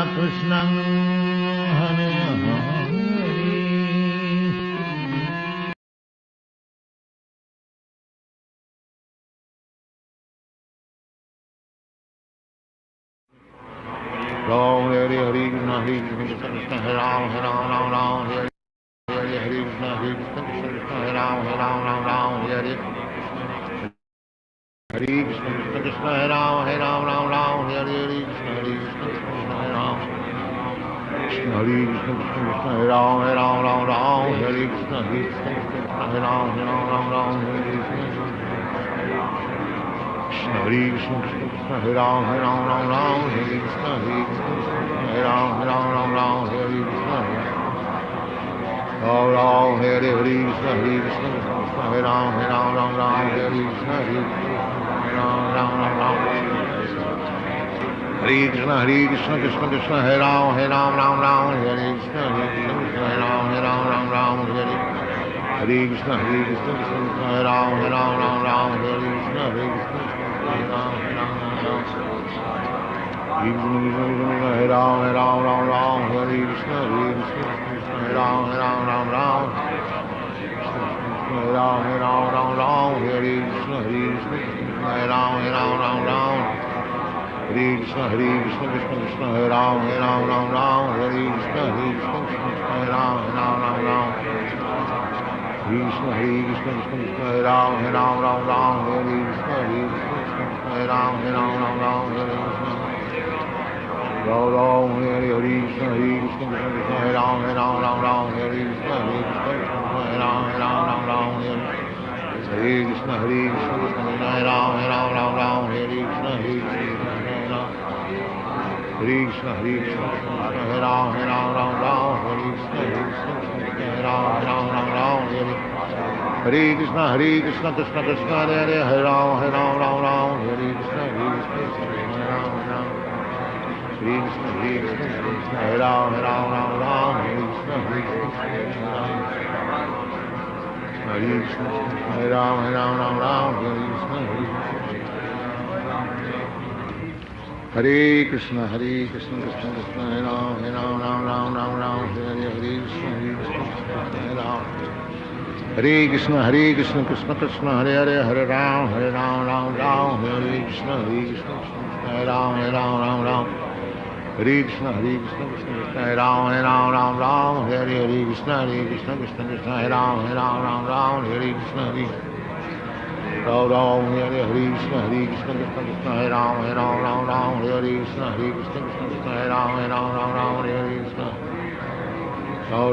Krishna Hare Hare Ram Hare Hare Krishna Hare Krishna Krishna Hare Ram Ram Hare Hare Krishna Krishna Krishna Hare Ram Ram Hare Hare Krishna Krishna Hare Ram Ram Hare Krishna Krishna Krishna Hare Ram Krishna Hare Krishna Krishna Hare Ram Hare Krishna Krishna Hare Ram Hare Krishna Krishna Hare Krishna Krishna Hare Ram Hare Krishna Krishna Hare Ram Hare Krishna Ram Hare Krishna Krishna Hare Ram Hare Krishna Hare Krishna Krishna Krishna Hare Ram Hare Krishna Hare Ram Hare Krishna Krishna Hare Ram Hare Krishna Hare Hare Ram Hare Krishna Hare Ram Hare Krishna Hare Ram Hare Krishna Krishna Krishna Hare Ram Hare Krishna Hare Ram Krishna Krishna Krishna Hare Ram Hare Krishna Hare Ram Hare Krishna Ram Hare Krishna Hare Ram Hare Krishna Hare Ram Hare Krishna Hare Ram Hare Krishna Hare Krishna Hare Ram Hare Krishna Hare Krishna Krishna Krishna Hare Ram Hare Krishna Krishna Krishna Hare Ram Hare Krishna Hare Krishna Hare Ram Hare Krishna Krishna Krishna Hare Ram Hare Krishna Hare Krishna Krishna Krishna Hare Ram Hare Krishna Hare Ram Hare Krishna Krishna Hare Ram Hare Krishna Krishna Hare Ram Hare Krishna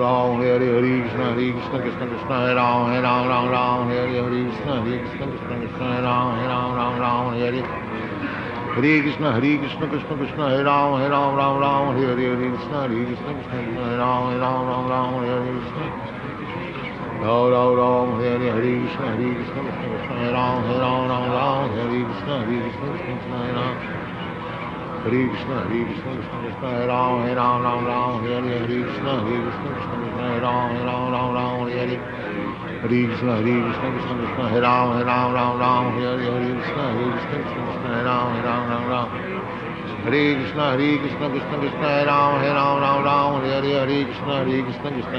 Ram Hare Krishna Krishna Hare Ram Hare Krishna Krishna Hare Ram Hare Krishna Ram Hare Krishna Krishna Hare Ram Hare Krishna Krishna Hare Ram Hare Krishna Krishna Hare Ram Hare Krishna Krishna Hare Ram Hare Krishna Ram Hare Krishna Krishna Hare Ram Hare Krishna Krishna Hare Ram Hare Krishna Hare Ram Hare Krishna Krishna Hare Ram Hare Krishna Hare Ram Hare Krishna Krishna Hare Ram Hare Krishna Hare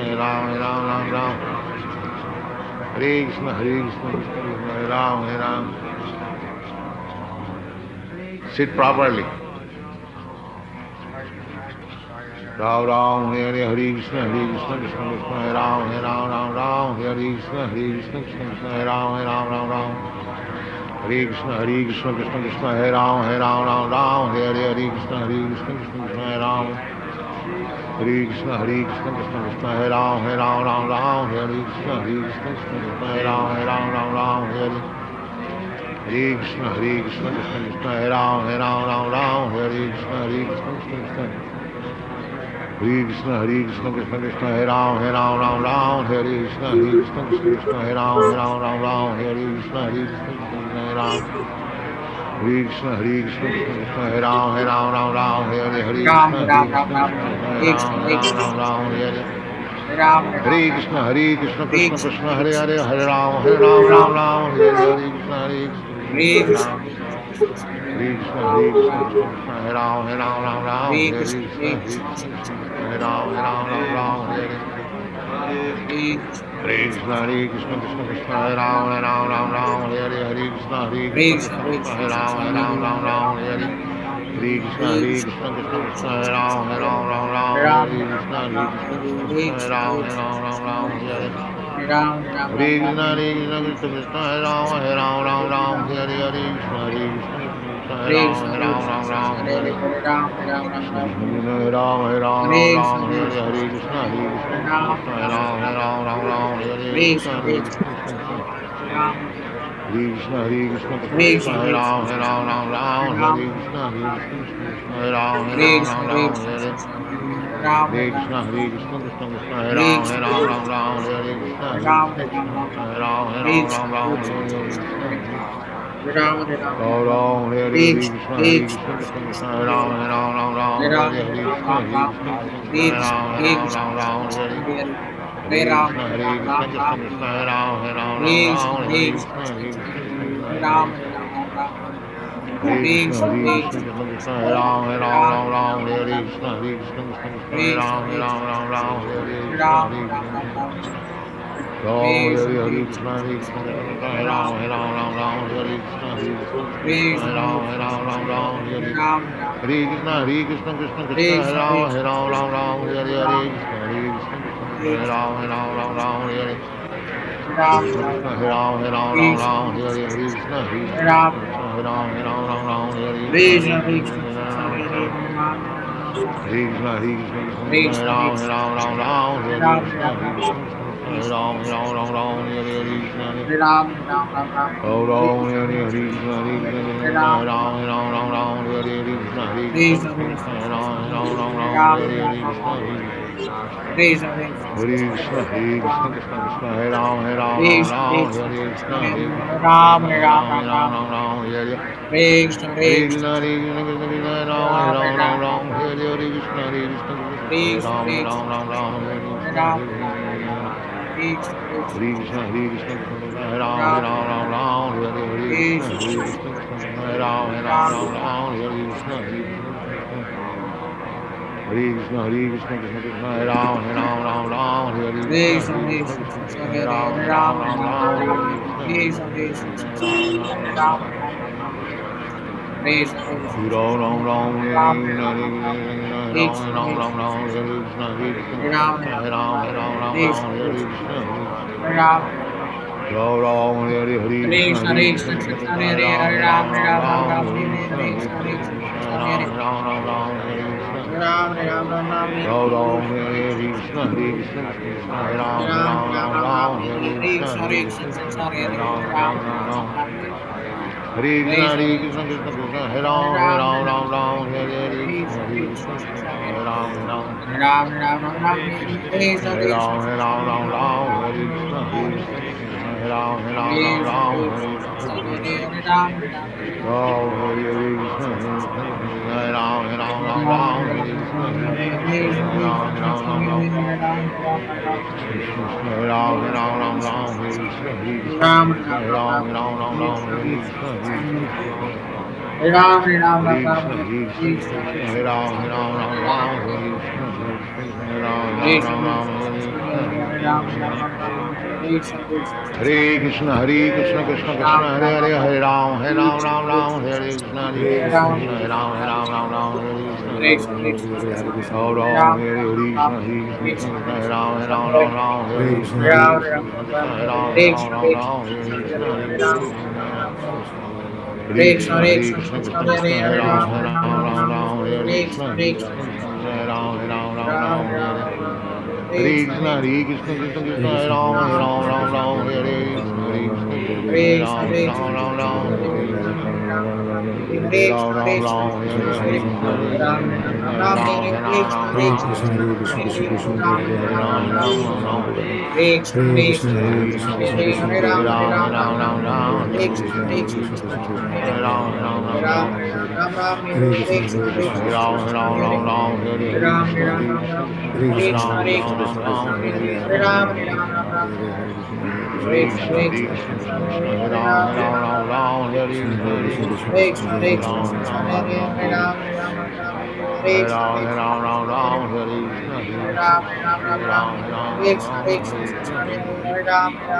Ram Hare Krishna Hare Ram Hare Krishna Hare Ram Sit properly. Ram Hare Krishna Krishna Hare Ram Hare Krishna Krishna Hare Ram Hare Krishna Krishna Hare Ram Hare Krishna Hare Ram Hare Krishna Krishna Hare Ram Hare Krishna Hare Ram Hare Krishna Hare Ram Hare Krishna Hare Krishna Krishna Hare Ram Hare Krishna Krishna Hare Ram Hare Krishna Hare Ram Hare Krishna Hare Ram Hare Krishna Hare Krishna Krishna Hare Hare Ram Hare Krishna Hare Hare Krishna, Hare Krishna, Krishna Krishna, Hare Ram, Ram Ram, Hare Krishna, Hare Krishna, Hare Ram, Ram, Hare Hare Krishna, Hare Krishna, Krishna Krishna, Hare Ram, Ram, Hare Krishna, Hare Krishna, Krishna Krishna, Hare Ram, Ram, Hare Hare Krishna, Hare Krishna, Krishna Krishna, Hare Ram, Hare Krishna, Hare Krishna, Krishna Krishna, Hare Ram, Hare Hare Krishna, Hare Krishna, Krishna Krishna, Hare Ram, Hare Krishna, Hare Krishna, Krishna Krishna, Hare Ram, Hare Krishna, Hare Ram, Hare Krishna, Krishna Krishna, Hare Ram, Hare Krishna, Hare Krishna, Krishna Krishna, Hare Krishna, Krishna Krishna, Hare Ram, Hare Krishna, Krishna Krishna, Hare Ram, Hare Hare Krishna, Hare Krishna, Krishna Krishna, Hare Ram, Hare Krishna, Krishna Krishna, Hare Ram, Hare Krishna, Ram, Hare Krishna, Krishna Krishna, Hare Ram, Hare Krishna, Krishna Krishna, Hare Ram, Hare Hare Krishna, Krishna Krishna, Hare Ram, Hare Krishna, Krishna Krishna, Hare Krishna, Hare Krishna, Krishna Krishna, Hare Ram, Hare Krishna, Krishna Krishna, Hare Ram, Hare Krishna, Hare Krishna. Ram, Hare Krishna, Krishna Krishna, Hare Ram, Hare Krishna, Krishna Krishna, Hare Ram, Hare Krishna, Hare Krishna, Krishna Krishna, Hare Ram, Hare Krishna, Hare Ram, Hare Krishna, Krishna, Hare Ram, Hare Krishna, Krishna Krishna, Hare Ram, Hare Krishna, Hare Krishna, Hare Ram, Hare Krishna, Hare Ram, Hare Krishna, Ram, Hare Krishna, Hare Ram, Hare Krishna, Krishna Krishna, Hare Ram, Hare Krishna, Hare Krishna, Hare Krishna, Krishna Krishna, Hare Ram, Hare Krishna, Hare Hare Krishna, Hare Krishna, Hare Krishna, Krishna Krishna, Hare Ram, Hare Krishna, Hare Krishna, Hare Ram, Hare Krishna, Hare Krishna, Hare Krishna, Krishna Krishna, Hare Ram, Hare Krishna, Hare Krishna, Krishna, Hare Ram, Hare Krishna, Hare Krishna, Hare Krishna, Hare Krishna, Krishna Krishna, Hare Ram, Hare Krishna, Hare Krishna, Hare Ram, Hare Krishna, Ram, Ram, Hare Krishna, Hare Krishna, Hare Ram, Hare Krishna, Ram, Hare Krishna, Hare Krishna, Krishna Krishna, Hare Ram, Hare Krishna, Hare Krishna, Ram, Hare Krishna, Ram, Hare Krishna, Hare Krishna, Krishna, Hare Ram, Hare Krishna, Hare Krishna, Ram, Hare Krishna, Hare Krishna, Krishna Krishna, Hare Ram, Hare Krishna, Hare Krishna, Hare Ram, Hare Ram, Hare Krishna, Hare Krishna, Krishna, Hare Ram, Hare Krishna, Ram, Hare Krishna, Hare Ram, Hare Krishna, Hare Krishna, Hare Ram, Hare Krishna, Krishna Krishna, Hare Ram, Hare Krishna, Hare Krishna, Hare Krishna, Krishna, Hare Ram, Hare Krishna, Hare Krishna, Hare Krishna, Hare Krishna, Krishna Krishna, Hare Hare, Hare Ram, Hare Krishna, Hare Ram, Hare Krishna, Hare Ram, Hare Krishna, Hare Ram, Hare Krishna, Hare Ram, Hare Krishna, Hare Krishna, Hare Krishna, Krishna Krishna, Hare Ram, Hare Krishna, Hare Ram, Hare Krishna, Hare Krishna, Krishna Krishna, Hare Ram, Hare Krishna, Hare Ram, Hare Ram, Hare Krishna, Hare Krishna, Hare Krishna, Krishna Krishna, Hare Ram, Hare Krishna, Hare Krishna, Krishna Krishna, Hare Ram, Hare Krishna, Hare Krishna, Krishna Krishna, Hare Ram, Hare Krishna, Hare Krishna, Krishna Krishna, Hare Ram, Hare Krishna, Hare Krishna, Krishna Krishna, Hare Ram, Hare Krishna, Hare Krishna, Hare Ram, Ram, Hare Hare, Hare Ram, Hare Ram, Ram, Hare Krishna, Hare Ram,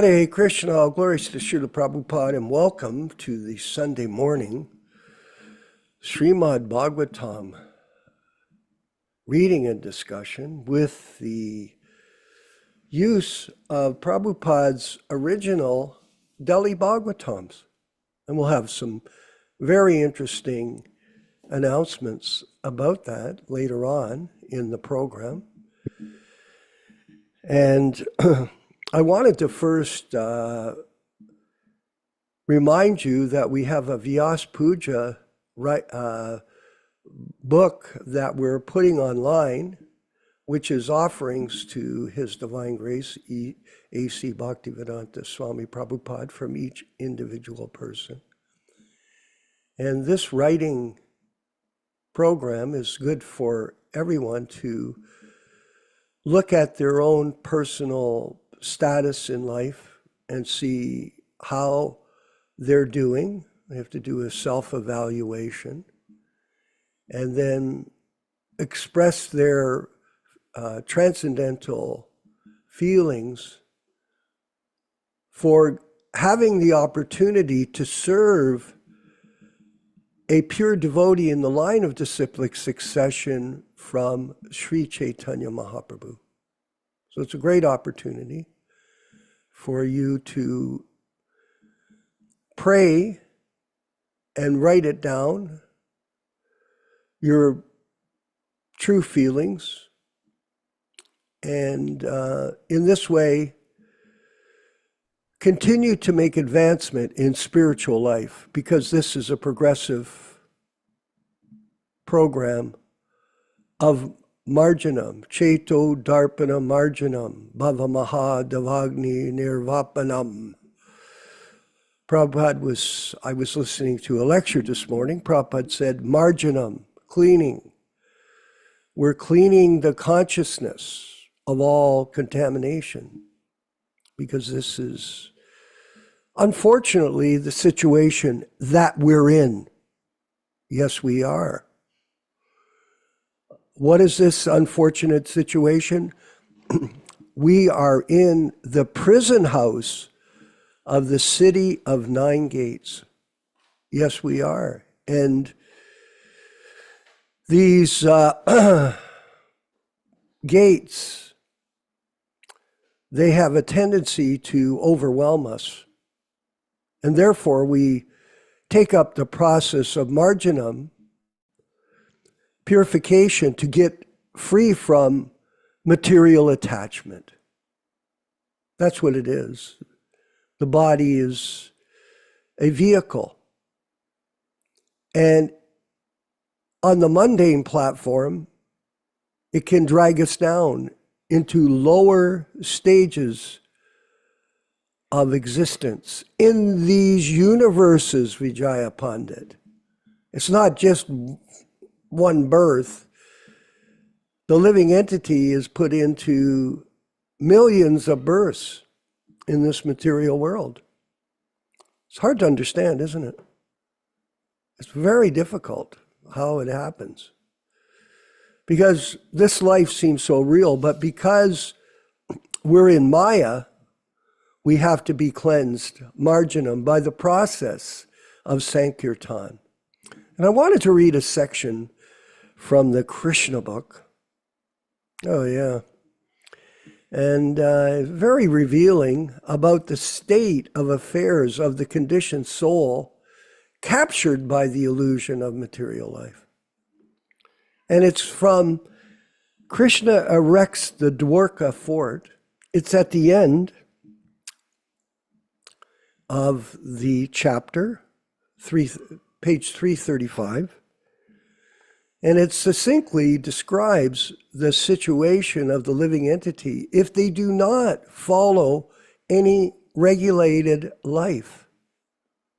Hare Krishna, all glories to Srila Prabhupada, and welcome to the Sunday morning Srimad Bhagavatam reading and discussion with the use of Prabhupada's original Delhi Bhagavatams. And we'll have some very interesting announcements about that later on in the program. And I wanted to first remind you that we have a Vyas Puja book that we're putting online, which is offerings to His Divine Grace, A.C. Bhaktivedanta Swami Prabhupada, from each individual person. And this writing program is good for everyone to look at their own personal status in life and see how they're doing. They have to do a self-evaluation and then express their transcendental feelings for having the opportunity to serve a pure devotee in the line of disciplic succession from Sri Chaitanya Mahaprabhu. So it's a great opportunity for you to pray and write it down, your true feelings. And in this way, continue to make advancement in spiritual life, because this is a progressive program of marjanam, cheto darpana marjanam, bhavamaha davagni nirvapanam. Prabhupada I was listening to a lecture this morning. Prabhupada said, marjanam, cleaning. We're cleaning the consciousness of all contamination, because this is, unfortunately, the situation that we're in. Yes, we are. What is this unfortunate situation? We are in the prison house of the city of 9 gates. Yes, we are. And these gates, they have a tendency to overwhelm us. And therefore, we take up the process of marjanam, purification, to get free from material attachment. That's what it is. The body is a vehicle. And on the mundane platform, it can drag us down into lower stages of existence in these universes, Vijaya Pandit. It's not just one birth. The living entity is put into millions of births in this material world. It's hard to understand, isn't it? It's very difficult how it happens. Because this life seems so real, but because we're in Maya, we have to be cleansed, marjanam, by the process of Sankirtan. And I wanted to read a section from the Krishna book. Oh, yeah. And very revealing about the state of affairs of the conditioned soul captured by the illusion of material life. And it's from Krishna erects the Dwarka fort. It's at the end of the chapter, page 335. And it succinctly describes the situation of the living entity if they do not follow any regulated life,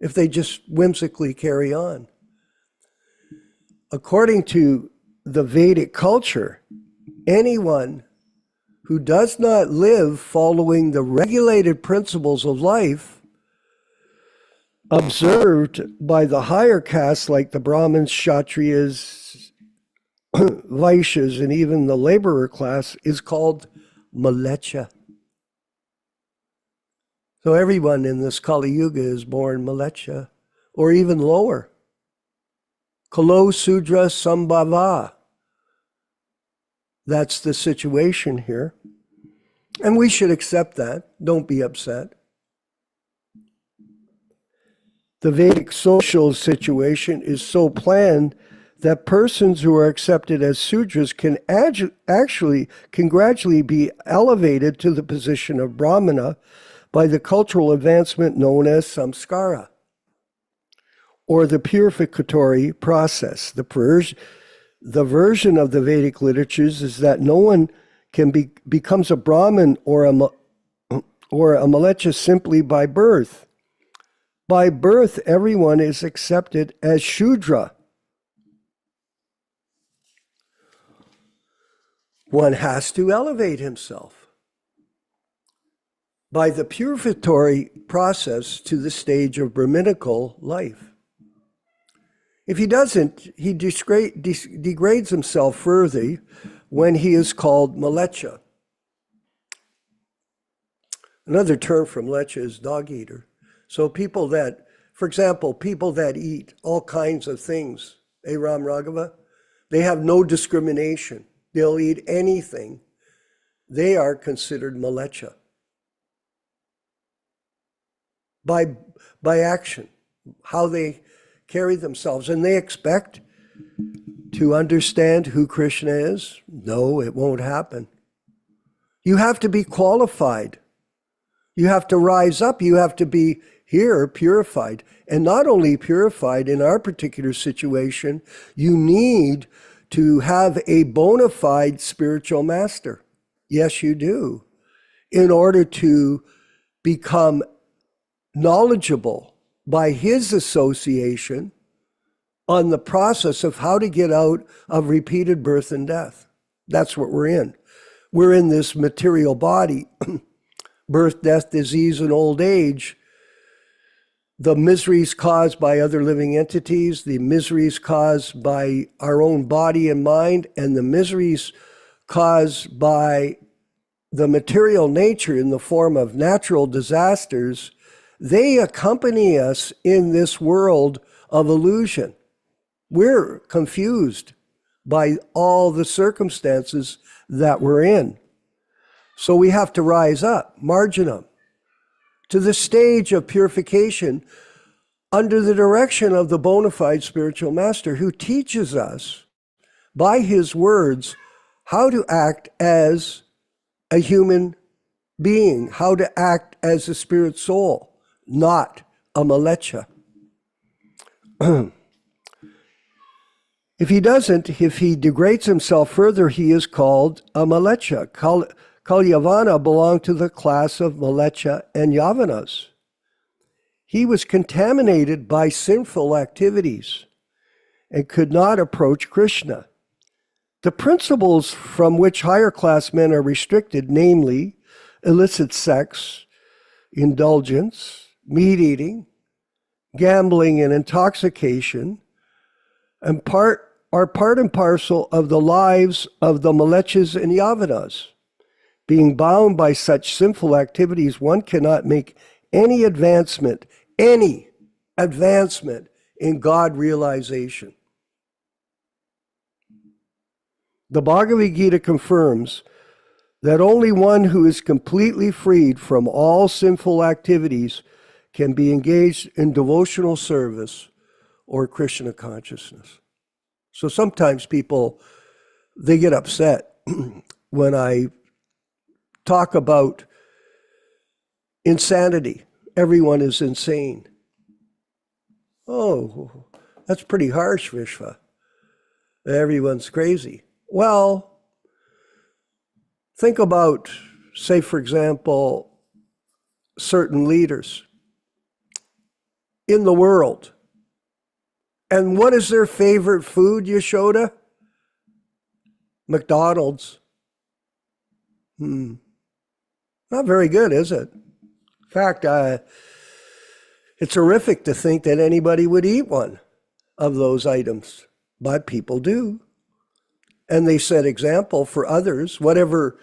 if they just whimsically carry on. According to the Vedic culture, anyone who does not live following the regulated principles of life observed by the higher castes like the Brahmins, Kshatriyas, Vaishyas, and even the laborer class is called malecha. So everyone in this Kali Yuga is born malecha, or even lower. Kalo Sudra Sambhava. That's the situation here. And we should accept that. Don't be upset. The Vedic social situation is so planned that persons who are accepted as Sudras can gradually be elevated to the position of Brahmana by the cultural advancement known as samskara, or the purificatory process. The version of the Vedic literatures is that no one becomes a Brahmin or a malecha simply by birth. By birth, everyone is accepted as Shudra. One has to elevate himself by the purificatory process to the stage of Brahminical life. If he doesn't, he degrades himself further when he is called malecha. Another term for malecha is dog eater. So people that, for example, people that eat all kinds of things, Ram Raghava, they have no discrimination. They'll eat anything. They are considered malecha. by action, how they carry themselves. And they expect to understand who Krishna is? No, it won't happen. You have to be qualified. You have to rise up. You have to be here purified. And not only purified in our particular situation, you need to have a bona fide spiritual master. Yes, you do. In order to become knowledgeable by his association on the process of how to get out of repeated birth and death. That's what we're in. We're in this material body, birth, death, disease, and old age, the miseries caused by other living entities, the miseries caused by our own body and mind, and the miseries caused by the material nature in the form of natural disasters, they accompany us in this world of illusion. We're confused by all the circumstances that we're in. So we have to rise up, marginum, to the stage of purification under the direction of the bona fide spiritual master who teaches us by his words how to act as a human being, how to act as a spirit soul, not a malecha. If he doesn't, if he degrades himself further, he is called a malecha. Kalyavana belonged to the class of malecha and yavanas. He was contaminated by sinful activities and could not approach Krishna. The principles from which higher class men are restricted, namely illicit sex, indulgence, meat eating, gambling, and intoxication, are part and parcel of the lives of the malechas and yavanas. Being bound by such sinful activities, one cannot make any advancement in God realization. The Bhagavad Gita confirms that only one who is completely freed from all sinful activities can be engaged in devotional service or Krishna consciousness. So sometimes people, they get upset when I talk about insanity. Everyone is insane. Oh, that's pretty harsh, Vishva. Everyone's crazy. Well, think about, say, for example, certain leaders in the world. And what is their favorite food, Yashoda? McDonald's. Not very good, is it? In fact, it's horrific to think that anybody would eat one of those items, but people do. And they set example for others. Whatever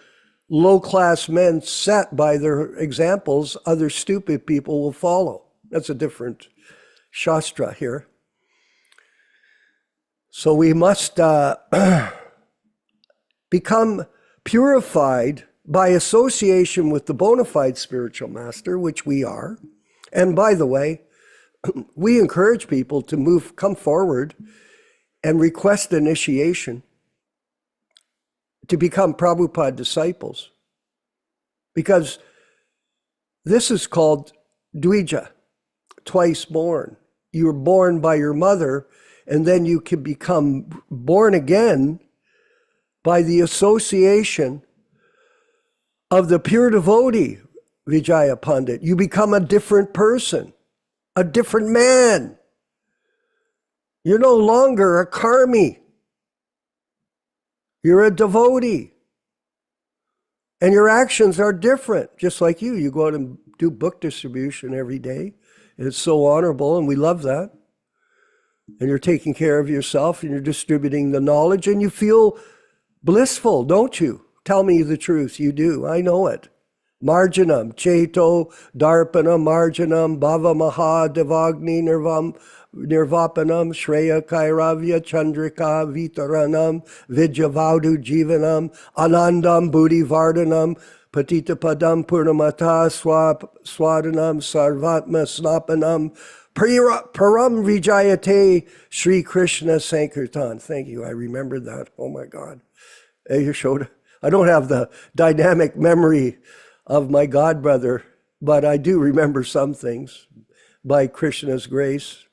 low-class men set by their examples, other stupid people will follow. That's a different shastra here. So we must become purified by association with the bona fide spiritual master, which we are. And by the way, we encourage people to come forward and request initiation to become Prabhupada disciples. Because this is called Dvija, twice born. You were born by your mother, and then you can become born again by the association of the pure devotee, Vijaya Pandit. You become a different person, a different man. You're no longer a karmi. You're a devotee. And your actions are different, just like you. You go out and do book distribution every day. And it's so honorable, and we love that. And you're taking care of yourself, and you're distributing the knowledge, and you feel blissful, don't you? Tell me the truth. You do. I know it. Marjanam, Cheto, Darpanam, Marjanam, Bhava Maha, Devagni, Nirvapanam, Shreya Kairavya, Chandrika, Vitaranam, Vidyavadu Jivanam, Anandam, Buddhi Vardhanam, Patita Padam Purnamata Swadanam Sarvatma Snapanam Param Vijayate Sri Krishna Sankirtan. Thank you. I remembered that. Oh my God. You showed. I don't have the dynamic memory of my godbrother, but I do remember some things by Krishna's grace.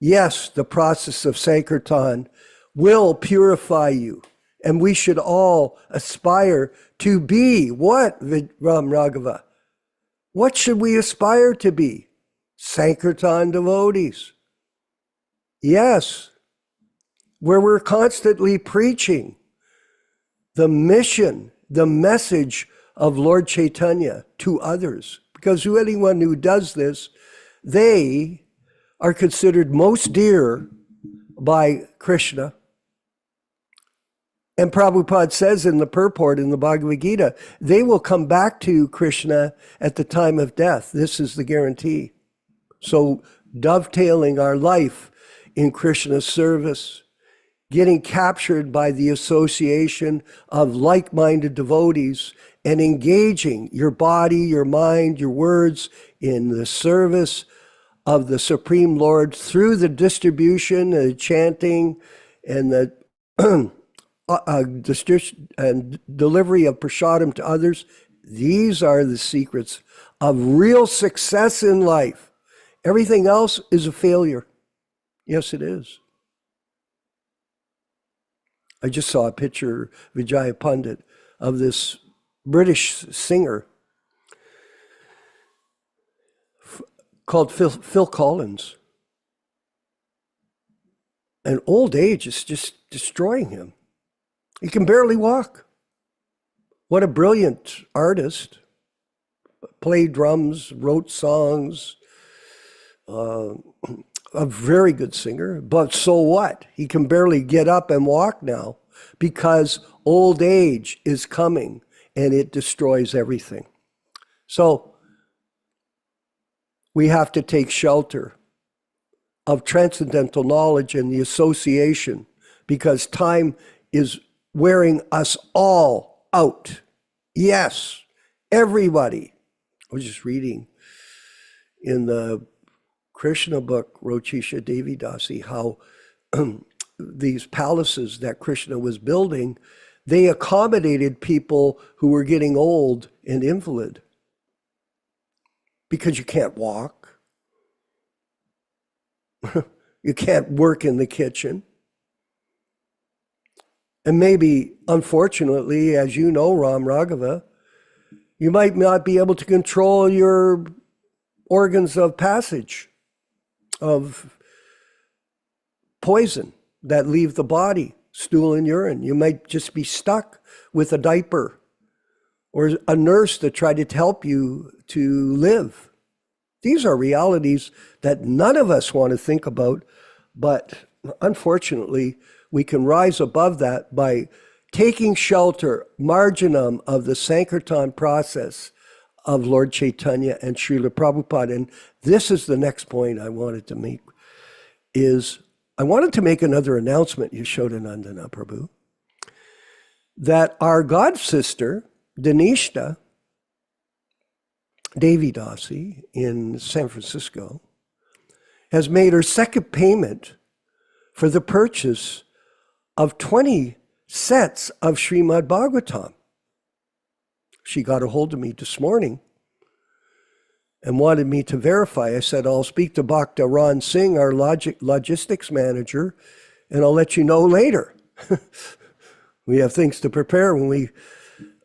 Yes, the process of Sankirtan will purify you. And we should all aspire to be what, Ram Raghava? What should we aspire to be? Sankirtan devotees. Yes, where we're constantly preaching the mission, the message of Lord Chaitanya to others. Because anyone who does this, they are considered most dear by Krishna. And Prabhupada says in the purport in the Bhagavad Gita, they will come back to Krishna at the time of death. This is the guarantee. So dovetailing our life in Krishna's service, getting captured by the association of like-minded devotees, and engaging your body, your mind, your words in the service of the Supreme Lord through the distribution, the chanting, and the and delivery of prasadam to others. These are the secrets of real success in life. Everything else is a failure. Yes, it is. I just saw a picture, Vijaya Pandit, of this British singer called Phil Collins. And old age is just destroying him. He can barely walk. What a brilliant artist. Played drums, wrote songs, a very good singer. But so what? He can barely get up and walk now because old age is coming and it destroys everything. So we have to take shelter of transcendental knowledge and the association, because time is wearing us all out. Yes, everybody. I was just reading in the Krishna book, Rochisha Devi Dasi, how these palaces that Krishna was building, they accommodated people who were getting old and invalid because you can't walk. You can't work in the kitchen. And maybe, unfortunately, as you know, Ram Raghava, you might not be able to control your organs of passage of poison that leave the body, stool and urine. You might just be stuck with a diaper or a nurse to try to help you to live. These are realities that none of us want to think about, but unfortunately, we can rise above that by taking shelter, marginum, of the Sankirtan process of Lord Chaitanya and Srila Prabhupada. And this is the next point I wanted to make, is I wanted to make another announcement, Yashodanandana Prabhu, that our god sister, Danishta Devi Dasi in San Francisco, has made her second payment for the purchase of 20 sets of Srimad Bhagavatam. She got a hold of me this morning and wanted me to verify. I said, I'll speak to Bhakta Ron Singh, our logistics manager, and I'll let you know later. We have things to prepare when we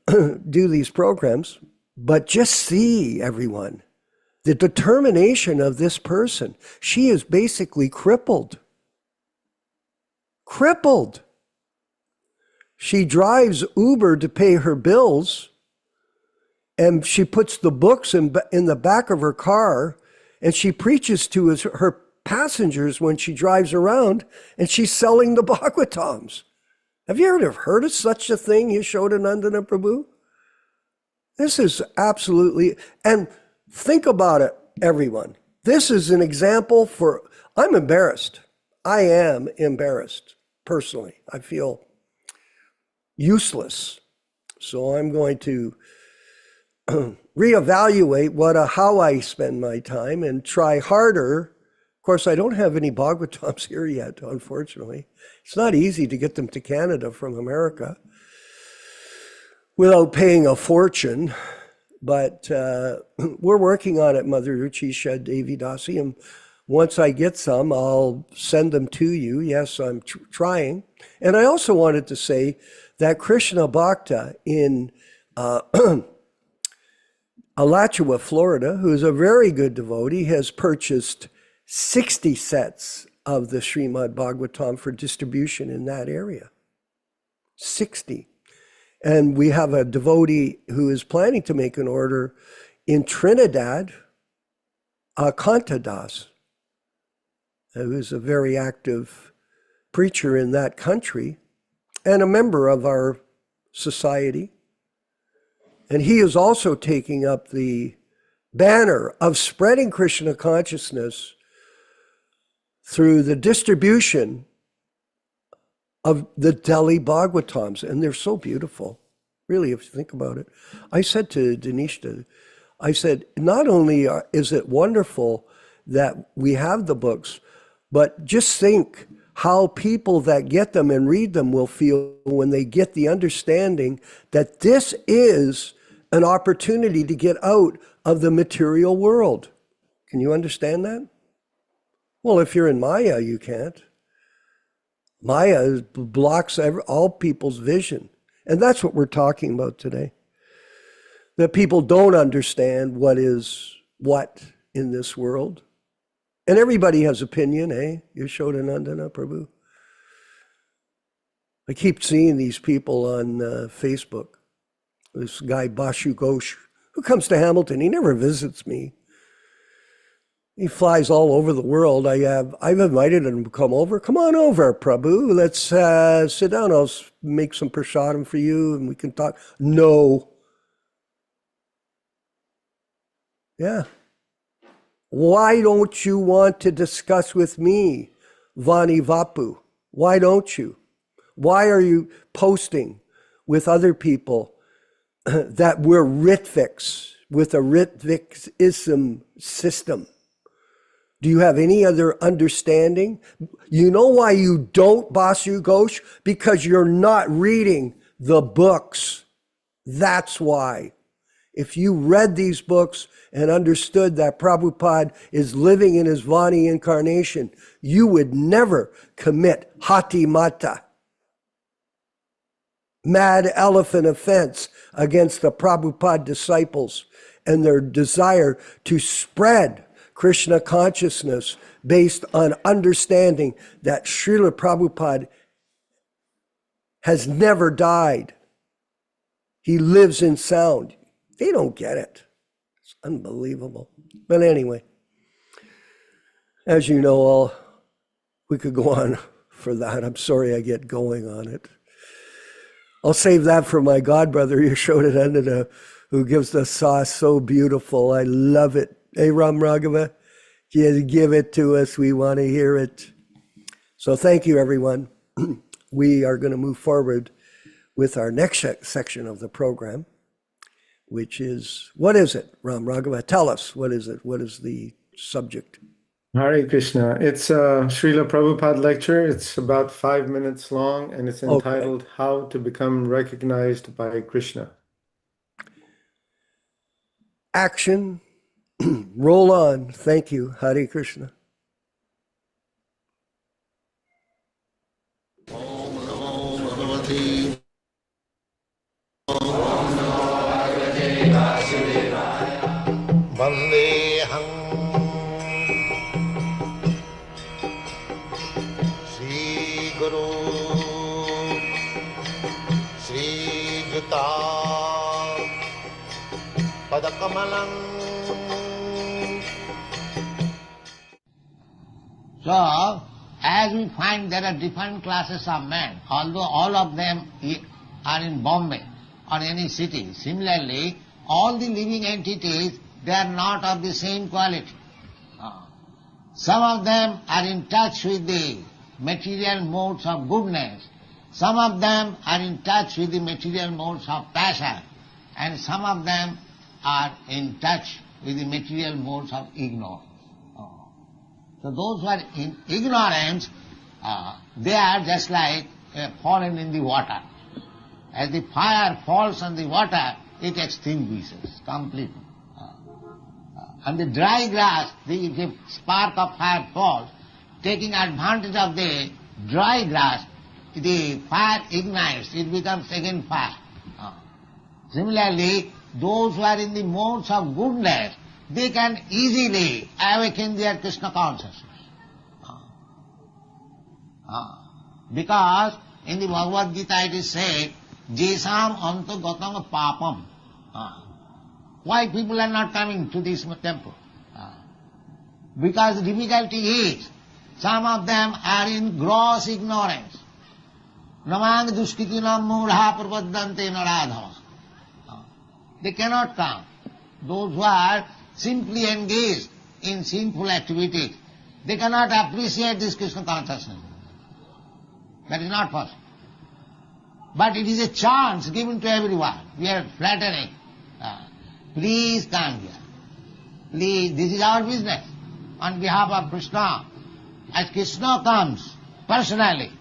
do these programs. But just see, everyone, the determination of this person. She is basically crippled. Crippled. She drives Uber to pay her bills, and she puts the books in the back of her car, and she preaches to her passengers when she drives around, and she's selling the Bhagavatams. Have you ever heard of such a thing, Yashodanandana Prabhu? This is absolutely, and think about it, everyone. This is an example for, I'm embarrassed. I am embarrassed, personally. I feel useless. So I'm going to reevaluate how I spend my time and try harder. Of course, I don't have any Bhagavatams here yet, unfortunately. It's not easy to get them to Canada from America without paying a fortune. But we're working on it, Mother Ruchisha Devi Dasi, and once I get some, I'll send them to you. Yes, I'm trying. And I also wanted to say that Krishna Bhakta in Alachua, Florida, who's a very good devotee, has purchased 60 sets of the Srimad Bhagavatam for distribution in that area. 60. And we have a devotee who is planning to make an order in Trinidad, Kantadas, who is a very active preacher in that country and a member of our society. And he is also taking up the banner of spreading Krishna consciousness through the distribution of the Delhi Bhagavatams, and they're so beautiful, really, if you think about it. I said to Denishta, I said, not only is it wonderful that we have the books, but just think how people that get them and read them will feel when they get the understanding that this is an opportunity to get out of the material world. Can you understand that? Well, if you're in Maya, you can't. Maya blocks all people's vision. And that's what we're talking about today. That people don't understand what is what in this world. And everybody has opinion, eh? Yashodanandana Prabhu. I keep seeing these people on Facebook. This guy, Bashu Ghosh, who comes to Hamilton. He never visits me. He flies all over the world. I've invited him to come over. Come on over, Prabhu. Let's sit down. I'll make some prasadam for you and we can talk. No. Yeah. Why don't you want to discuss with me, Vani Vapu? Why don't you? Why are you posting with other people that we're Ritviks with a Ritvikism system? Do you have any other understanding? You know why you don't, Basu Ghosh? Because you're not reading the books. That's why. If you read these books and understood that Prabhupada is living in his Vani incarnation, you would never commit Hati Mata, mad elephant offense against the Prabhupada disciples and their desire to spread Krishna consciousness based on understanding that Srila Prabhupada has never died. He lives in sound. They don't get it. It's unbelievable. But anyway, as you know, we could go on for that. I'm sorry I get going on it. I'll save that for my godbrother, Yashodanandana, who gives the sauce so beautiful. I love it. Hey, Ram Raghava, just give it to us. We want to hear it. So thank you, everyone. We are going to move forward with our next section of the program, which is, what is it, Ram Raghava? Tell us, what is it? What is the subject? Hare Krishna. It's a Srila Prabhupada lecture. It's about 5 minutes long, and it's entitled, How to Become Recognized by Krishna. Action. Roll on. Thank you. Hare Krishna. Vandeham Sri Guru Sri Juta Padakamalang. So, as we find there are different classes of men, although all of them are in Bombay or any city, similarly, all the living entities, they are not of the same quality. Some of them are in touch with the material modes of goodness, some of them are in touch with the material modes of passion, and some of them are in touch with the material modes of ignorance. So those who are in ignorance, they are just like fallen in the water. As the fire falls on the water, it extinguishes completely. On the dry grass, if a spark of fire falls, taking advantage of the dry grass, the fire ignites, it becomes again fire. Similarly, those who are in the modes of goodness, they can easily awaken their Krishna consciousness. Because in the Bhagavad Gita it is said, Jesam antagatam papam. Why people are not coming to this temple? Because the difficulty is, some of them are in gross ignorance. Namang dushkitinam mudha pravaddante naradhava. They cannot come. Those who are simply engaged in sinful activities, they cannot appreciate this Krishna consciousness. That is not possible. But it is a chance given to everyone. We are flattering. Please come here. Please, this is our business. On behalf of Krishna, as Krishna comes personally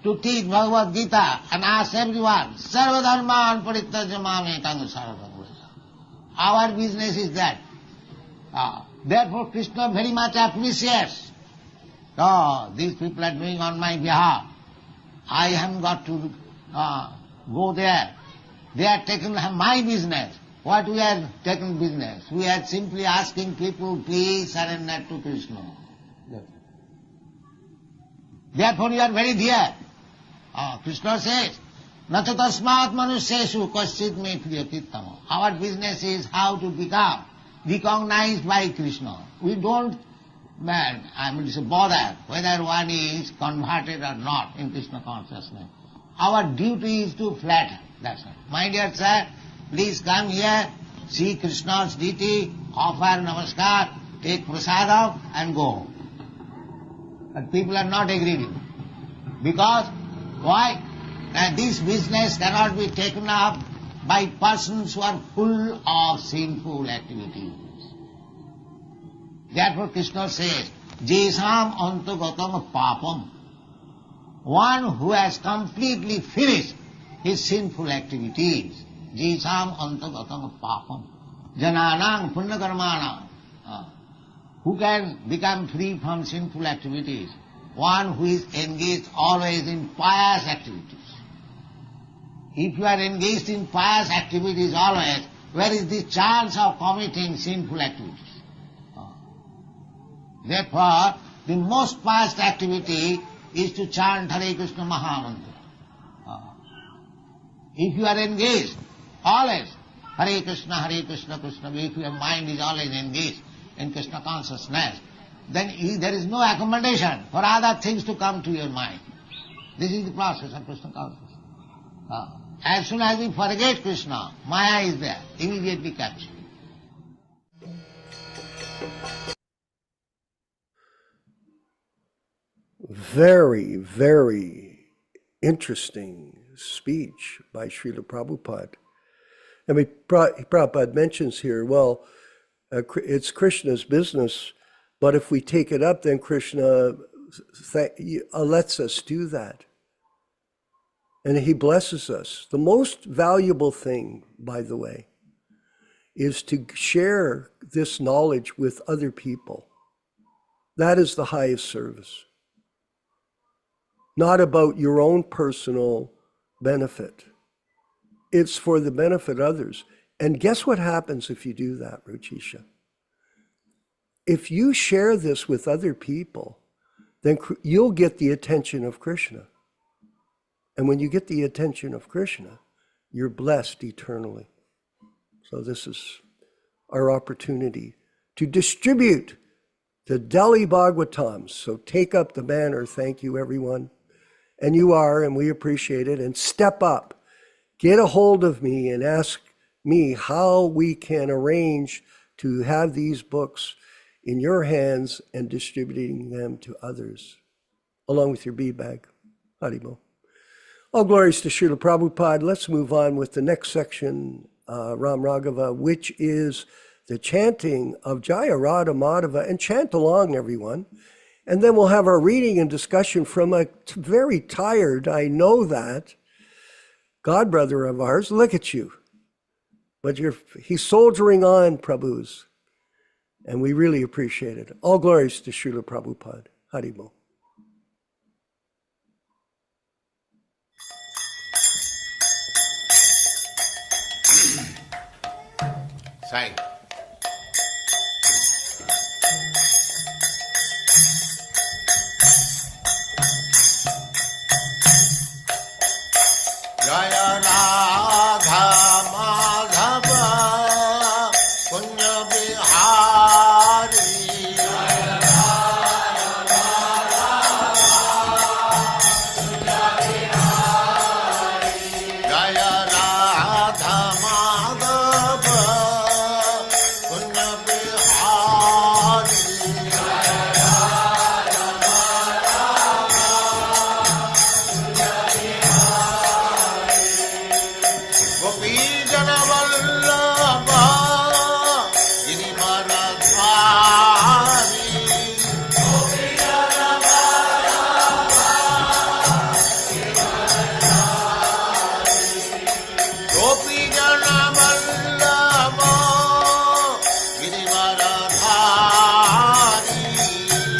to teach Bhagavad Gita and ask everyone, Sarva dharman parityajya mam ekam saranam vraja. Our business is that. Therefore Krishna very much appreciates. These people are doing on my behalf. I haven't got to go there. They are taking my business. What we are taking business? We are simply asking people, please surrender to Krishna. Therefore you are very dear. Krishna says, Nacha tasmat manusyeshu kaschit me priyatittama. Our business is how to become recognized by Krishna. We don't bother whether one is converted or not in Krishna consciousness. Our duty is to flatter. That's all. My dear sir, please come here, see Krishna's deity, offer namaskar, take prasadam and go. But people are not agreeing. Because, why? This business cannot be taken up by persons who are full of sinful activities. Therefore Krishna says, Jesam antagatam papam. One who has completely finished his sinful activities. Jesam antagatam papam. Jananang punyakarmanam. Who can become free from sinful activities? One who is engaged always in pious activities. If you are engaged in pious activities always, where is the chance of committing sinful activities? Therefore, the most pious activity is to chant Hare Krishna Mahamantra. If you are engaged always, Hare Krishna, Krishna, if your mind is always engaged in Krishna consciousness, then there is no accommodation for other things to come to your mind. This is the process of Krishna consciousness. As soon as we forget Krishna, Maya is there, immediately captured. Very, very interesting speech by Srila Prabhupada. I mean, Prabhupada mentions here, well, it's Krishna's business, but if we take it up, then Krishna lets us do that. And he blesses us. The most valuable thing, by the way, is to share this knowledge with other people. That is the highest service. Not about your own personal benefit. It's for the benefit of others. And guess what happens if you do that, Ruchisha? If you share this with other people, then you'll get the attention of Krishna. And when you get the attention of Krishna, you're blessed eternally. So this is our opportunity to distribute the Delhi Bhagavatams. So take up the banner. Thank you, everyone. And you are, and we appreciate it. And step up. Get a hold of me and ask me how we can arrange to have these books in your hands and distributing them to others, along with your bead bag. Haribol. All glories to Srila Prabhupada. Let's move on with the next section Ram Raghava, which is the chanting of Jaya Radha Madhava, and chant along, everyone. And then we'll have our reading and discussion from a very tired, I know that, godbrother of ours. Look at you. But he's soldiering on, Prabhus. And we really appreciate it. All glories to Srila Prabhupada. Haribol. Sai. Jaya Radha Madhava Punya Bihari Jaya Radha Madhava Punya Bihari Gopi Jana Vallabha Girivaradhari Gopi Jana Vallabha Gopi Jana Vallabha Girivaradhari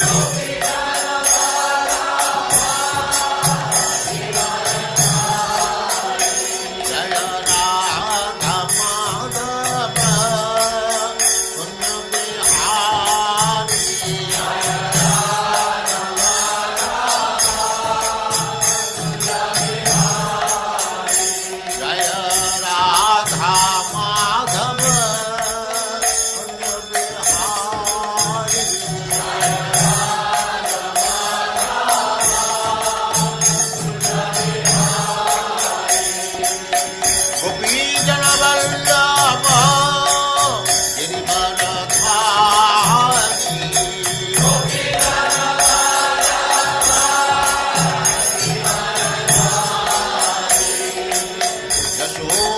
Gopi Jana Jaya Radha Madhava Punya Bihari Jaya Radha Madhava Punya Bihari Gopi Jana Vallabha Girivaradhari Gopi Jana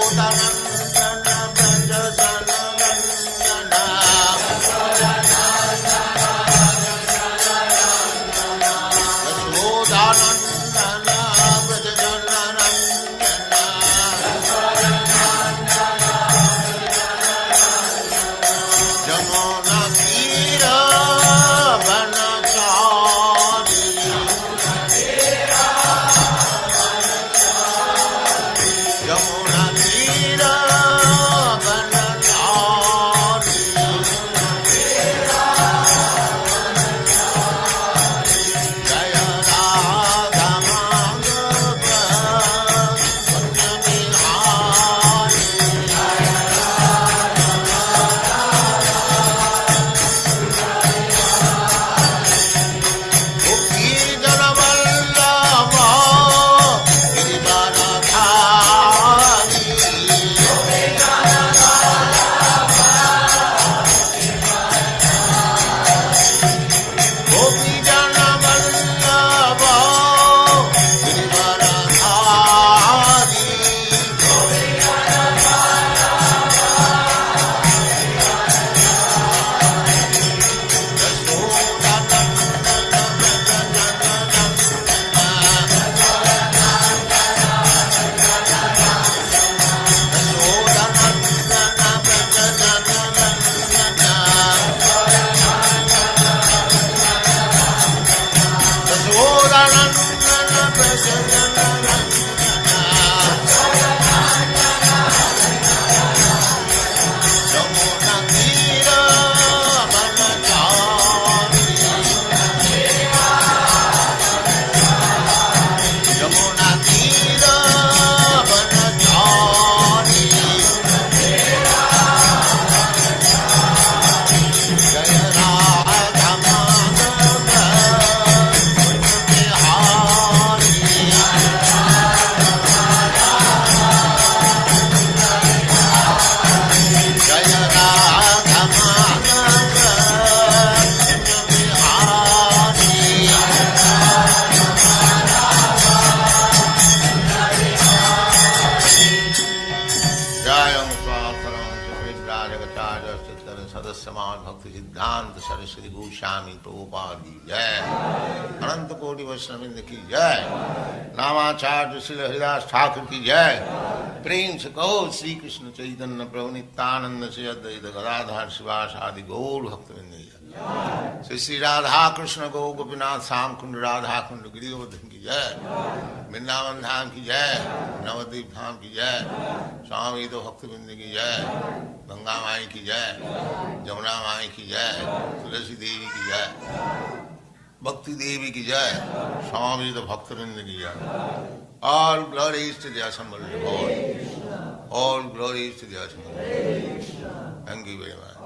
Yashodanandana Braja Jananandana Yashodanandana Braja Jananandana Jamuna Tira Vanachari Jamuna Tira Vanachari Jaya Radha Madhava Punya Bihari Gopi Jana Vallabha Girivaradhari Gopi Jana Gopi Jana Vallabha Girivaradhari Gopi Jana Jaya Radha Madhava Bhakti Siddhanta Saraswati Gosvāmī Prabhupada ki jai, Ananta Koti Vaishnavrinda ki jai, Namacharya Srila Haridas Thakur ki jai, Prem se kaho Sri Krishna Chaitanya Prabhu Nityananda Sri Advaita Gadadhar Sivas Adi Gaur Bhaktivinoda ki jai, Sri Sri Radha Krishna Gaur Gopinath Sam Kund Radha Kund Giridharadhan ki jai, Vrindavan Dham ki jai, Navadvip Dham ki jai, Swami Ito Bhaktivinoda ki jai, Ganga Mai ki jai, Jamuna Mai ki jai, Tulasi Devi ki jai, Bhakti Devi ki jai, Swami Ito Bhaktivinoda ki jai. All glories to the assembled Lord. All glories to the assembled Lord. Thank you very much.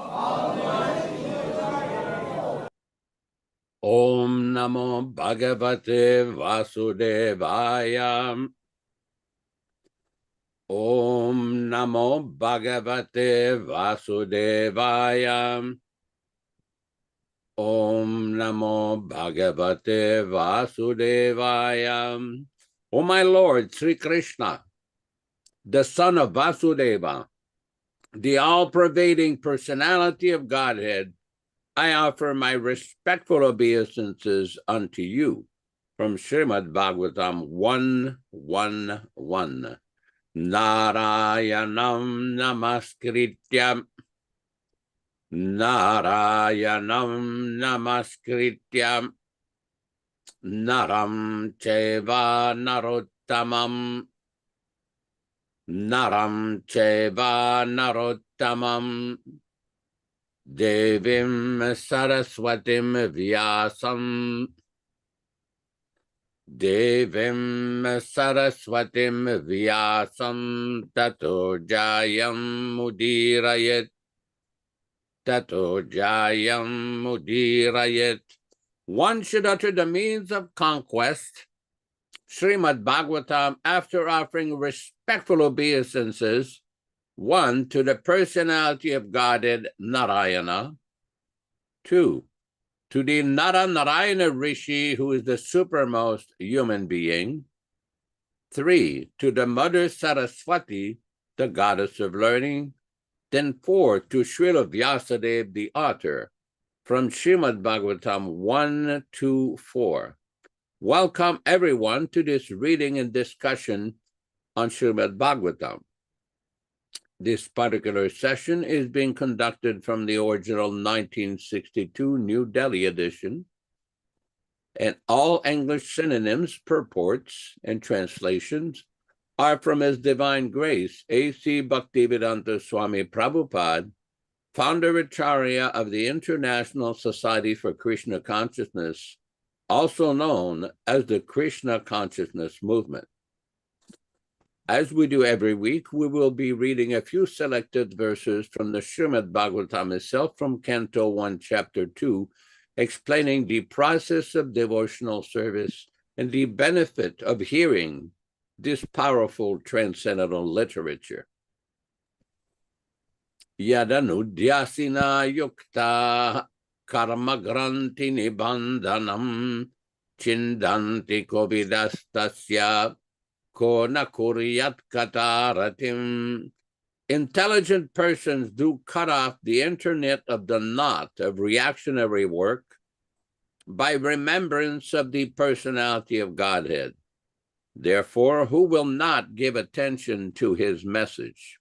Om Namo Bhagavate Vasudevaya. Om Namo Bhagavate Vasudevaya. Om Namo Bhagavate Vasudevaya. O my Lord, Sri Krishna, the son of Vasudeva, the all-pervading personality of Godhead, I offer my respectful obeisances unto you. From Srimad Bhagavatam 1:1:1. Narayanam namaskrityam. Narayanam namaskrityam. Naram cheva narottamam. Naram cheva narottamam. Devim saraswatim vyasam. Devim saraswatim vyasam. Tato jayam mudirayet. Tato jayam mudirayet. One should utter the means of conquest, Srimad Bhagavatam, after offering respectful obeisances, 1, to the personality of Godhead, Narayana, 2, to the Narayana Rishi, who is the supermost human being, 3, to the Mother Saraswati, the goddess of learning, then 4, to Srila Vyasadeva, the author, from Srimad Bhagavatam 1-4. Welcome everyone to this reading and discussion on Srimad Bhagavatam. This particular session is being conducted from the original 1962 New Delhi edition, and all English synonyms, purports, and translations are from His Divine Grace, A.C. Bhaktivedanta Swami Prabhupada, founder Acharya of the International Society for Krishna Consciousness, also known as the Krishna Consciousness Movement. As we do every week, we will be reading a few selected verses from the Srimad Bhagavatam itself from Canto 1, Chapter 2, explaining the process of devotional service and the benefit of hearing this powerful transcendental literature. Yadanudyasina yukta karma granti nibandhanam chindanti kovidastasya ko nakuryat kataratim. Intelligent persons do cut off the internet of the knot of reactionary work by remembrance of the personality of Godhead. Therefore, who will not give attention to his message?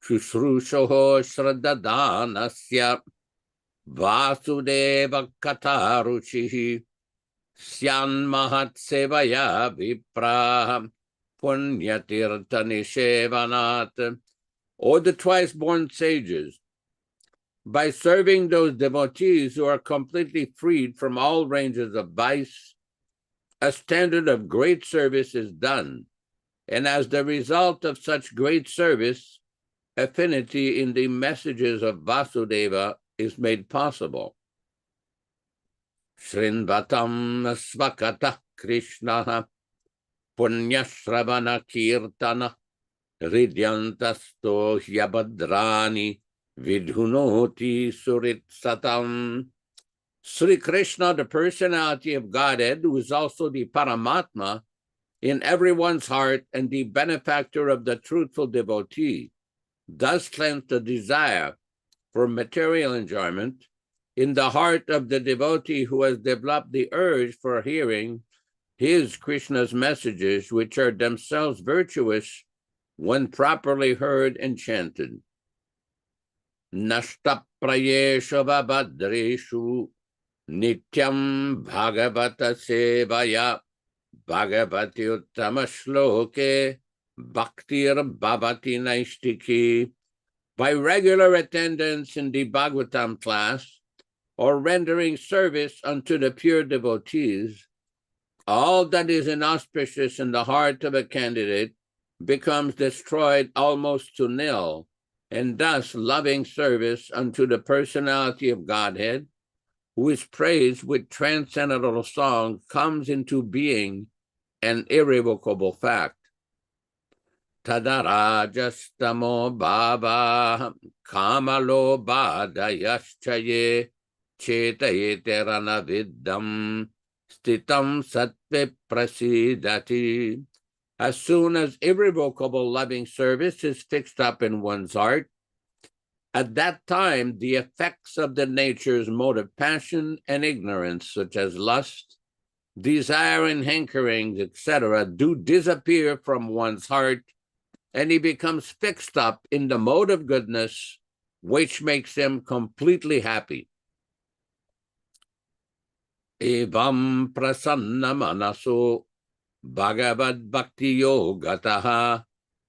Shushrushoho shraddhadanasya vasudeva kataruchihi syan mahat sevaya vipra punyatirtha nishevanat. O the twice-born sages, by serving those devotees who are completely freed from all ranges of vice, a standard of great service is done, and as the result of such great service, affinity in the messages of Vasudeva is made possible. Srinvatam svakata Krishna punyashravana kirtana ridyantasto hyabhadrani vidhunoti suritsatam. Sri Krishna, the personality of Godhead, who is also the Paramatma in everyone's heart and the benefactor of the truthful devotee, does cleanse the desire for material enjoyment in the heart of the devotee who has developed the urge for hearing his Krishna's messages, which are themselves virtuous when properly heard and chanted. Nashta prayeshu vabhadreshu nityam bhagavata sevaya bhagavati uttama shloke bhaktir bhavati naistiki. By regular attendance in the Bhagavatam class or rendering service unto the pure devotees, all that is inauspicious in the heart of a candidate becomes destroyed almost to nil, and thus loving service unto the personality of Godhead, who is praised with transcendental song, comes into being an irrevocable fact. Tadarajastamo bhava kamalo badayaschaye chetayete ranaviddam stitam sattve prasidati. As soon as irrevocable loving service is fixed up in one's heart, at that time the effects of the nature's mode of passion and ignorance, such as lust, desire and hankerings, etc., do disappear from one's heart, and he becomes fixed up in the mode of goodness, which makes him completely happy. Evam prasanna manaso bhagavad bhakti yogataha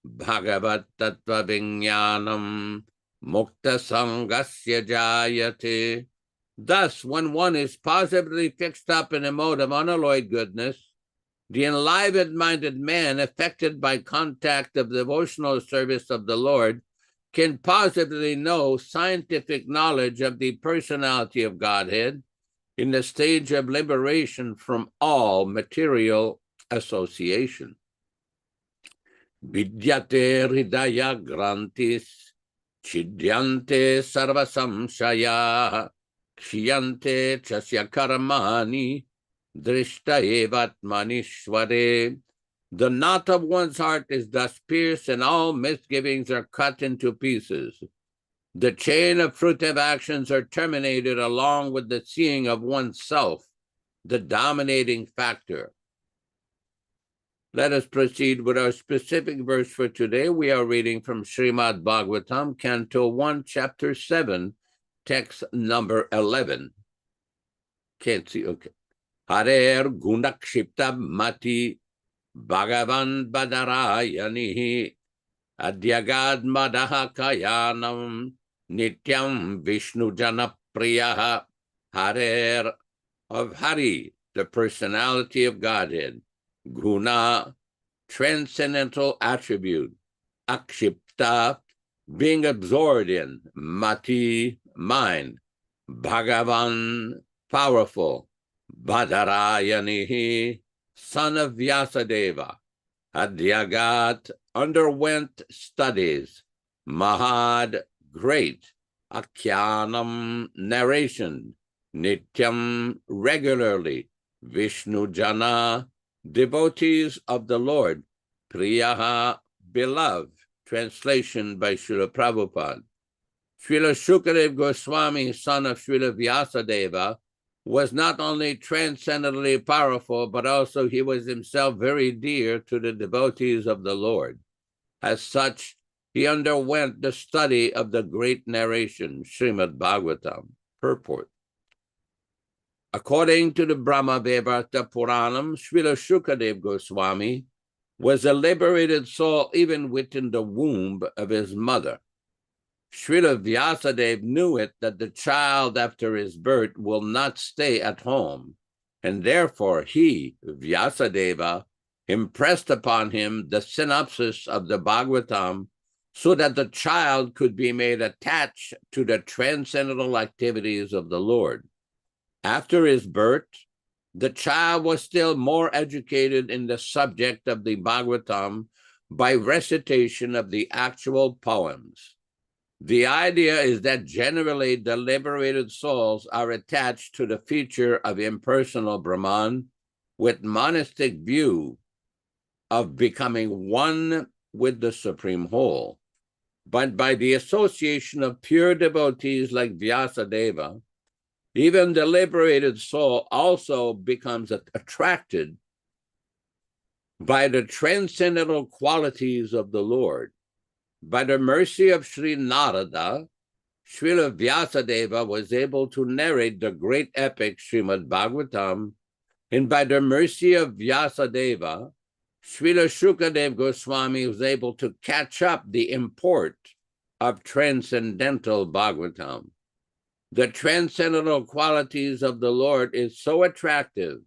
bhagavad tattva vijnanam mukta sangasya jayate. Thus, when one is positively fixed up in a mode of unalloyed goodness, the enlivened-minded man, affected by contact of devotional service of the Lord, can positively know scientific knowledge of the personality of Godhead in the stage of liberation from all material association. Vidyate hridaya grantis, chidyante sarva samshaya, kshiyante chasya karmani, drishta evatmanishvare. The knot of one's heart is thus pierced, and all misgivings are cut into pieces. The chain of fruitive actions are terminated along with the seeing of oneself, the dominating factor. Let us proceed with our specific verse for today. We are reading from Srimad Bhagavatam, Canto 1, Chapter 7, text number 11. Can't see, okay. Harer gunakshipta mati Bhagavan badarayanihi adyagad madaha kayanam nityam Vishnu jana priyaha. Harer, of Hari, the personality of Godhead. Guna, transcendental attribute. Akshipta, being absorbed in. Mati, mind. Bhagavan, powerful. Badarayanihi, son of Vyasadeva. Adyagat, underwent studies. Mahad, great. Akhyanam, narration. Nityam, regularly. Vishnu Jana, devotees of the Lord. Priyaha, beloved. Translation by Srila Prabhupada. Srila Śukadeva Gosvāmī, son of Srila Vyasadeva, was not only transcendently powerful, but also he was himself very dear to the devotees of the Lord. As such, he underwent the study of the great narration, Srimad Bhagavatam. Purport. According to the Brahma Vaivarta Puranam, Srila Śukadeva Gosvāmī was a liberated soul even within the womb of his mother. Srila Vyasadeva knew it that the child after his birth will not stay at home, and therefore he, Vyasadeva, impressed upon him the synopsis of the Bhagavatam so that the child could be made attached to the transcendental activities of the Lord. After his birth, the child was still more educated in the subject of the Bhagavatam by recitation of the actual poems. The idea is that generally the liberated souls are attached to the feature of impersonal Brahman with monastic view of becoming one with the Supreme Whole. but by the association of pure devotees like Vyasadeva, even the liberated soul also becomes attracted by the transcendental qualities of the Lord. By the mercy of Sri Narada, Srila Vyasadeva was able to narrate the great epic Srimad Bhagavatam, and by the mercy of Vyasadeva, Srila Śukadeva Gosvāmī was able to catch up the import of transcendental Bhagavatam. The transcendental qualities of the Lord is so attractive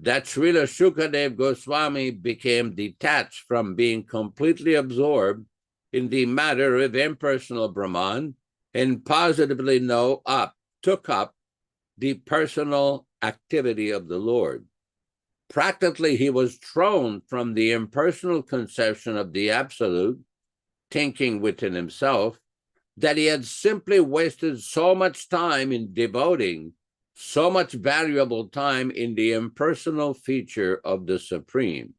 that Srila Śukadeva Gosvāmī became detached from being completely absorbed in the matter of impersonal Brahman and positively took up the personal activity of the Lord. Practically, he was thrown from the impersonal conception of the Absolute, thinking within himself that he had simply wasted so much time in devoting so much valuable time in the impersonal feature of the Supreme.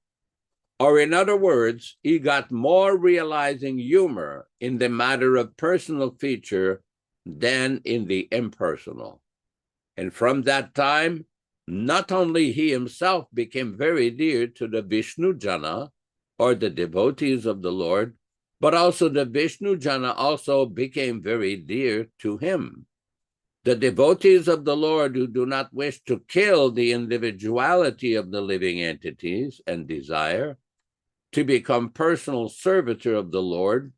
Or in other words, he got more realizing humor in the matter of personal feature than in the impersonal. And from that time, not only he himself became very dear to the Vishnu Jana, or the devotees of the Lord, but also the Vishnu Jana also became very dear to him. The devotees of the Lord who do not wish to kill the individuality of the living entities and desire to become personal servitor of the Lord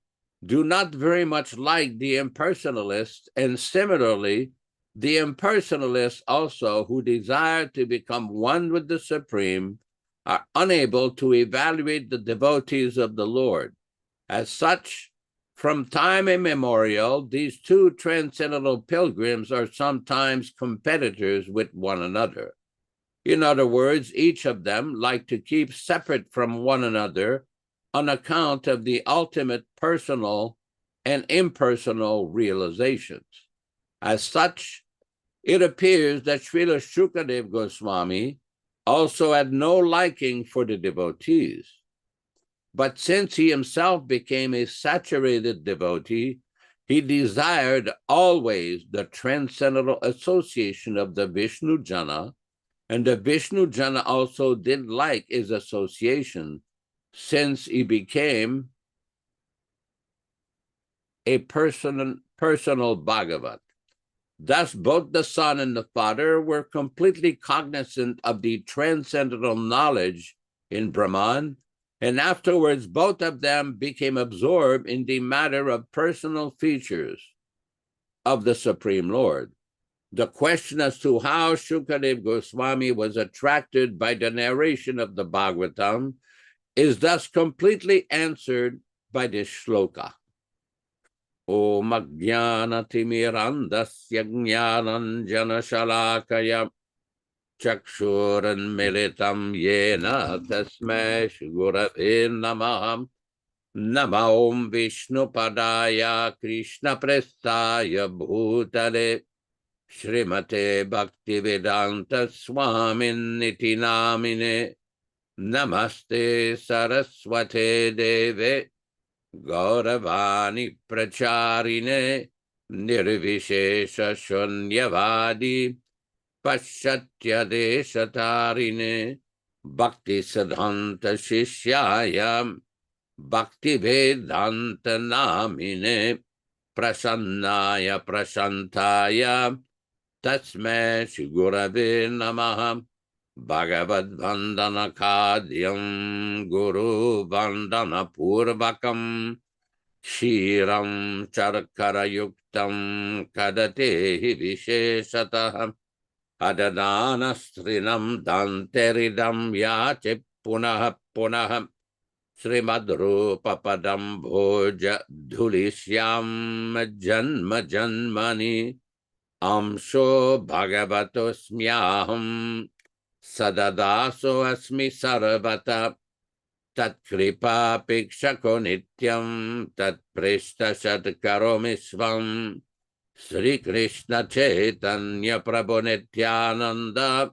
do not very much like the impersonalists, and similarly, the impersonalists also who desire to become one with the Supreme are unable to evaluate the devotees of the Lord. As such, from time immemorial, these two transcendental pilgrims are sometimes competitors with one another. In other words, each of them like to keep separate from one another on account of the ultimate personal and impersonal realizations. As such, it appears that Srila Śukadeva Gosvāmī also had no liking for the devotees. But since he himself became a saturated devotee, he desired always the transcendental association of the Vishnu Jana, and the Vishnu Jana also didn't like his association since he became a personal Bhagavat. Thus, both the son and the father were completely cognizant of the transcendental knowledge in Brahman, and afterwards both of them became absorbed in the matter of personal features of the Supreme Lord. The question as to how Śukadeva Gosvāmī was attracted by the narration of the Bhagavatam is thus completely answered by this shloka. Om ajnanatimirandasya jnananjana shalakaya chakshuranmilitam yena tasmai shri-gurave namah. Nama Om Vishnupadaya Krishna Prestaya Bhutale Srimate Bhaktivedanta Swamin Niti Namine Namaste Saraswate Deve Gauravani Pracharine Nirvishesha Shunyavadi Paschatya Deshatarine Bhakti Siddhanta Shishyayam Bhakti Vedanta Namine Prasannaya Prashantaya Tasmai Shri Gurave Namaha Bhagavad Vandana Kadyam Guru Vandana Purvakam Shiram Charkara Yuktam Kadatehi Visheshatah Adadana Strinam Danteridam Yache Punaha Punaha Srimad Rupa Padam Bhoja Dhulishyam Janma Janmani Amsho Bhagavato Smyaham Sadadaso Asmi Sarvata Tat Kripa Pikshako Nityam Tat Prishta Shadkaromi Svam Sri Krishna Chaitanya Prabhu Nityananda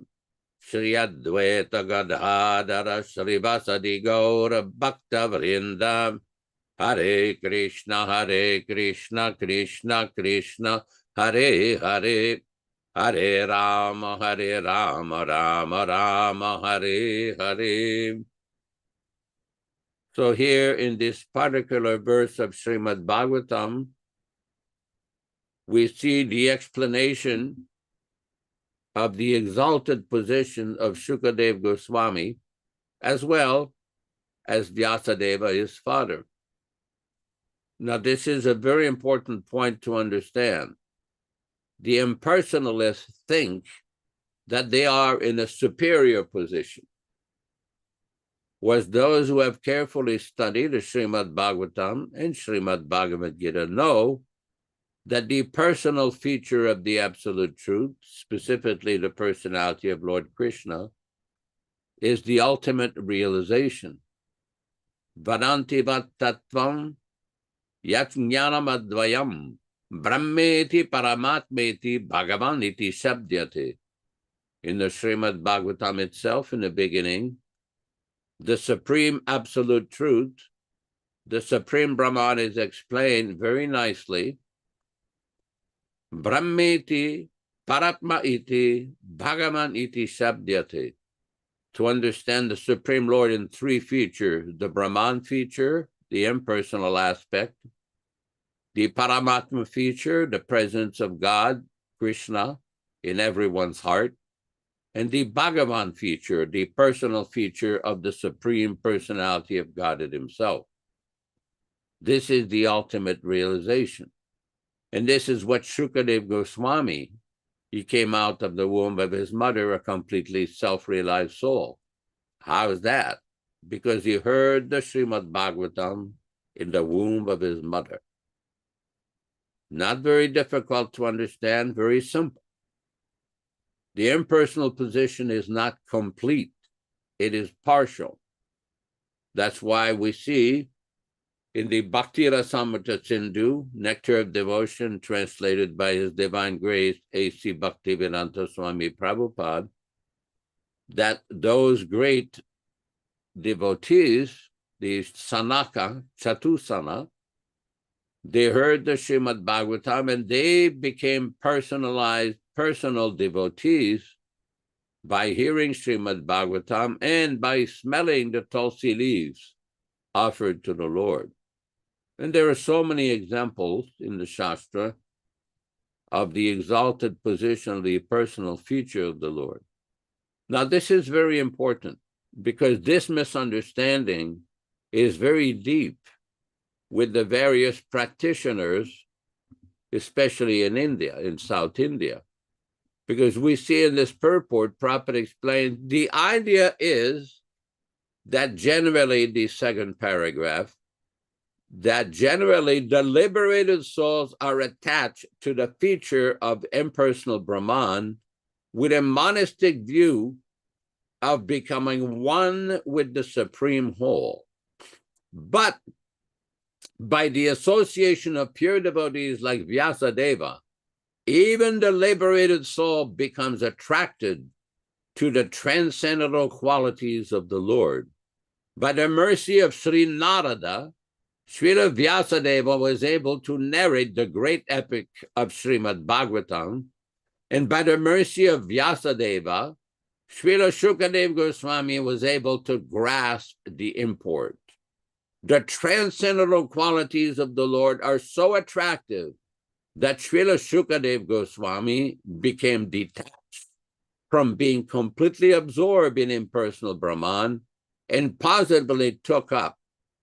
Shri Advaita Gadadhara Sri Vasadi Gaura Bhakta Vrinda Hare Krishna, Krishna Krishna, Hare Hare, Hare Rama, Rama Rama, Hare Hare. So here in this particular verse of Srimad Bhagavatam, we see the explanation of the exalted position of Śukadeva Gosvāmī, as well as Vyasadeva, his father. Now, this is a very important point to understand. The impersonalists think that they are in a superior position, whereas those who have carefully studied the Srimad Bhagavatam and Srimad Bhagavad Gita know that the personal feature of the Absolute Truth, specifically the personality of Lord Krishna, is the ultimate realization. Vadanti vat tattvam yat jnanam advayam brahmeti paramatmeti bhagavan iti sabdyate. In the Srimad Bhagavatam itself, in the beginning, the Supreme Absolute Truth, the Supreme Brahman, is explained very nicely. Brahmeti paratma iti bhagavan iti sabdyate. To understand the Supreme Lord in three features: the Brahman feature, the impersonal aspect; the Paramatma feature, the presence of God, Krishna, in everyone's heart; and the Bhagavan feature, the personal feature of the Supreme Personality of God himself. This is the ultimate realization. And this is what Śukadeva Gosvāmī, he came out of the womb of his mother a completely self-realized soul. How is that? Because he heard the Srimad Bhagavatam in the womb of his mother. Not very difficult to understand, very simple. The impersonal position is not complete. It is partial. That's why we see in the Bhakti Rasamrita Sindhu, Nectar of Devotion, translated by His Divine Grace, A.C. Bhaktivedanta Swami Prabhupada, that those great devotees, the Sanaka, Chatusana, they heard the Srimad Bhagavatam and they became personal devotees by hearing Srimad Bhagavatam and by smelling the tulsi leaves offered to the Lord. And there are so many examples in the Shastra of the exalted position of the personal feature of the Lord. Now, this is very important because this misunderstanding is very deep with the various practitioners, especially in India, in South India. Because we see in this purport, Prabhupada explains, the idea is that generally, the second paragraph, that generally the liberated souls are attached to the feature of impersonal Brahman with a monistic view of becoming one with the Supreme Whole. But by the association of pure devotees like Vyasadeva, even the liberated soul becomes attracted to the transcendental qualities of the Lord. By the mercy of Sri Narada, Srila Vyasadeva was able to narrate the great epic of Srimad Bhagavatam, and by the mercy of Vyasadeva, Srila Śukadeva Gosvāmī was able to grasp the import. The transcendental qualities of the Lord are so attractive that Srila Śukadeva Gosvāmī became detached from being completely absorbed in impersonal Brahman and positively took up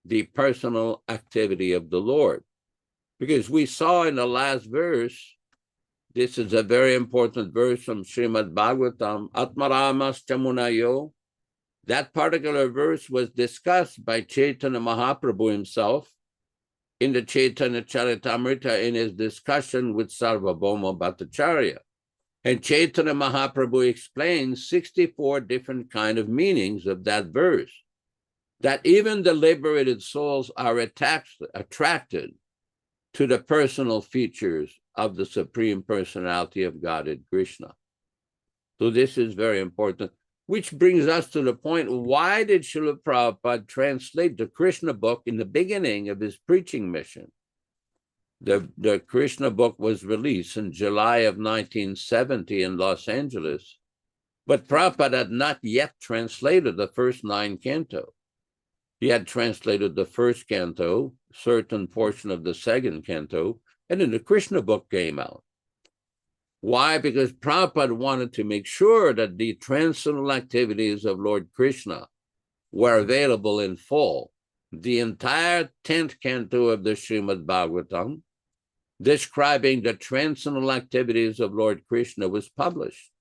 the personal activity of the Lord. Because we saw in the last verse, this is a very important verse from Srimad Bhagavatam, Atmaramas Chamunayo. That particular verse was discussed by Chaitanya Mahaprabhu himself in the Chaitanya Charitamrita in his discussion with Sarvabhauma Bhattacharya. And Chaitanya Mahaprabhu explains 64 different kind of meanings of that verse, that even the liberated souls are attracted to the personal features of the Supreme Personality of Godhead, Krishna. So this is very important. Which brings us to the point, why did Srila Prabhupada translate the Krishna book in the beginning of his preaching mission? The Krishna book was released in July of 1970 in Los Angeles, but Prabhupada had not yet translated the first 9 cantos. He had translated the first canto, certain portion of the second canto, and then the Krishna book came out. Why? Because Prabhupada wanted to make sure that the transcendental activities of Lord Krishna were available in full. The entire 10th canto of the Srimad Bhagavatam, describing the transcendental activities of Lord Krishna, was published.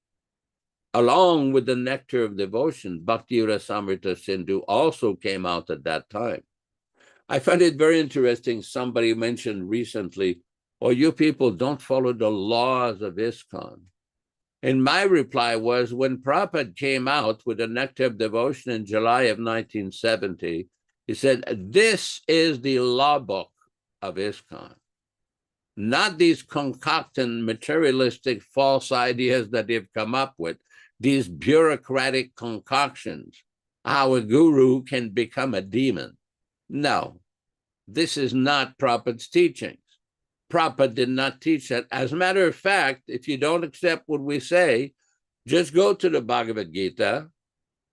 Along with the Nectar of Devotion, Bhakti Rasamrita Sindhu also came out at that time. I find it very interesting. Somebody mentioned recently, "Oh, you people don't follow the laws of ISKCON." And my reply was, when Prabhupada came out with the Nectar of Devotion in July of 1970, he said, "This is the law book of ISKCON. Not these concocted materialistic false ideas that they've come up with, these bureaucratic concoctions, how a guru can become a demon. No, this is not Prabhupada's teachings. Prabhupada did not teach that. As a matter of fact, if you don't accept what we say, just go to the Bhagavad Gita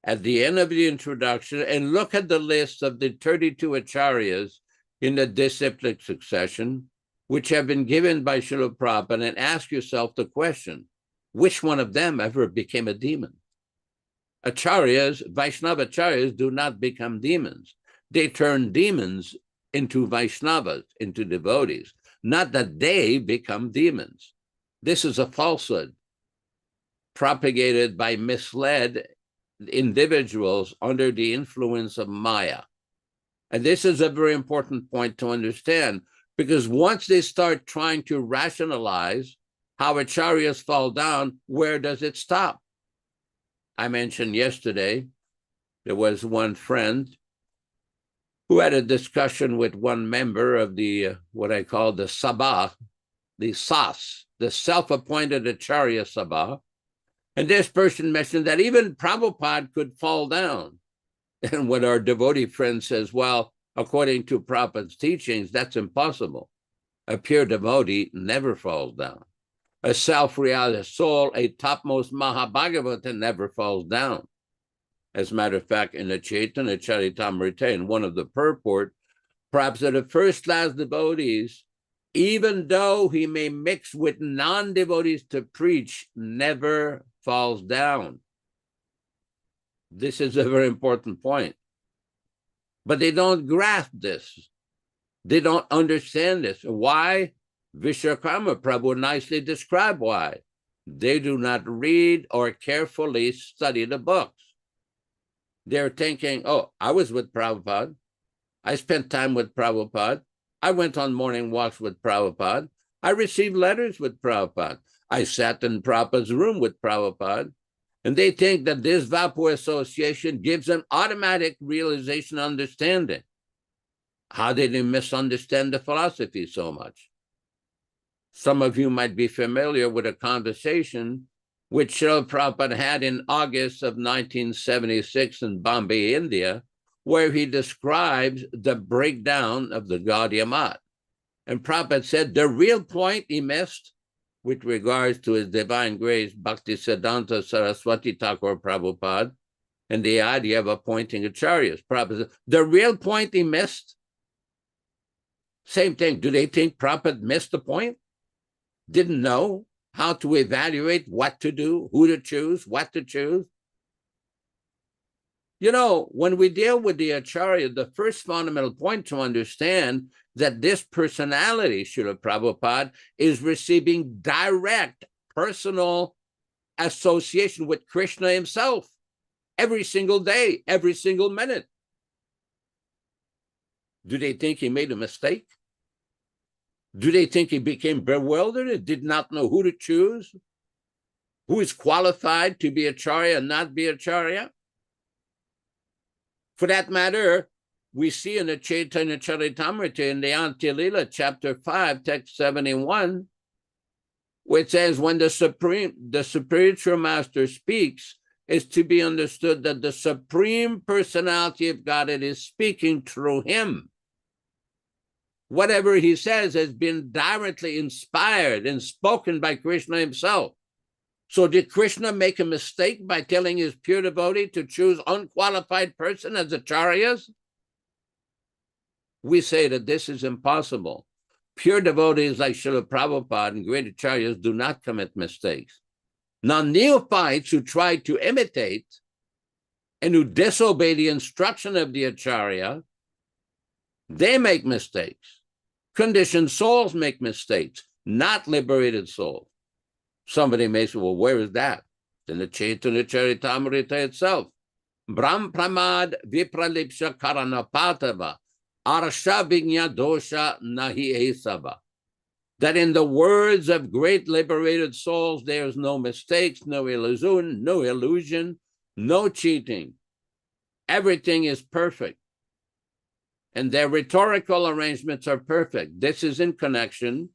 at the end of the introduction and look at the list of the 32 acharyas in the disciplic succession, which have been given by Srila Prabhupada, and ask yourself the question, which one of them ever became a demon? Acharyas, Vaishnava acharyas, do not become demons. They turn demons into Vaishnavas, into devotees, not that they become demons. This is a falsehood propagated by misled individuals under the influence of Maya. And this is a very important point to understand, because once they start trying to rationalize how acharyas fall down, where does it stop? I mentioned yesterday, there was one friend who had a discussion with one member of the, what I call the Sabha, the SAS, the self-appointed Acharya Sabha. And this person mentioned that even Prabhupada could fall down. And when our devotee friend says, well, according to Prabhupada's teachings, that's impossible. A pure devotee never falls down. A self-realized soul, a topmost Mahabhagavata, never falls down. As a matter of fact, in the Chaitanya Charitamrita, in one of the purport, perhaps that the first-class devotees, even though he may mix with non-devotees to preach, never falls down. This is a very important point. But they don't grasp this. They don't understand this. Why? Vishwakarma Prabhu nicely described why. They do not read or carefully study the books. They're thinking, oh, I was with Prabhupada. I spent time with Prabhupada. I went on morning walks with Prabhupada. I received letters with Prabhupada. I sat in Prabhupada's room with Prabhupada. And they think that this Vapur association gives them automatic realization and understanding. How did they misunderstand the philosophy so much? Some of you might be familiar with a conversation which Srila Prabhupada had in August of 1976 in Bombay, India, where he describes the breakdown of the Gaudiya Math. And Prabhupada said the real point he missed with regards to his divine grace, Bhaktisiddhanta Saraswati Thakur Prabhupada, and the idea of appointing acharyas. Prabhupada said, the real point he missed, same thing. Do they think Prabhupada missed the point? Didn't know how to evaluate what to do, who to choose, what to choose? You know, when we deal with the acharya, the first fundamental point to understand that this personality, Srila Prabhupada, is receiving direct personal association with Krishna himself every single day, every single minute. Do they think he made a mistake? Do they think he became bewildered and did not know who to choose? Who is qualified to be acharya and not be acharya? For that matter, we see in the Chaitanya Charitamrita in the Antya-lila, chapter 5, text 71, where it says, when the spiritual master speaks, is to be understood that the Supreme Personality of Godhead is speaking through him. Whatever he says has been directly inspired and spoken by Krishna himself. So did Krishna make a mistake by telling his pure devotee to choose unqualified person as acharyas? We say that this is impossible. Pure devotees like Srila Prabhupada and great acharyas do not commit mistakes. Now, neophytes who try to imitate and who disobey the instruction of the acharya, they make mistakes. Conditioned souls make mistakes, not liberated souls. Somebody may say, well, where is that? In the Chaitanya Charitamrita itself. Brahm pramad vipralipsha karanapatava arsha vignya dosha nahi esava. That in the words of great liberated souls, there's no mistakes, no illusion, no cheating. Everything is perfect. And their rhetorical arrangements are perfect. This is in connection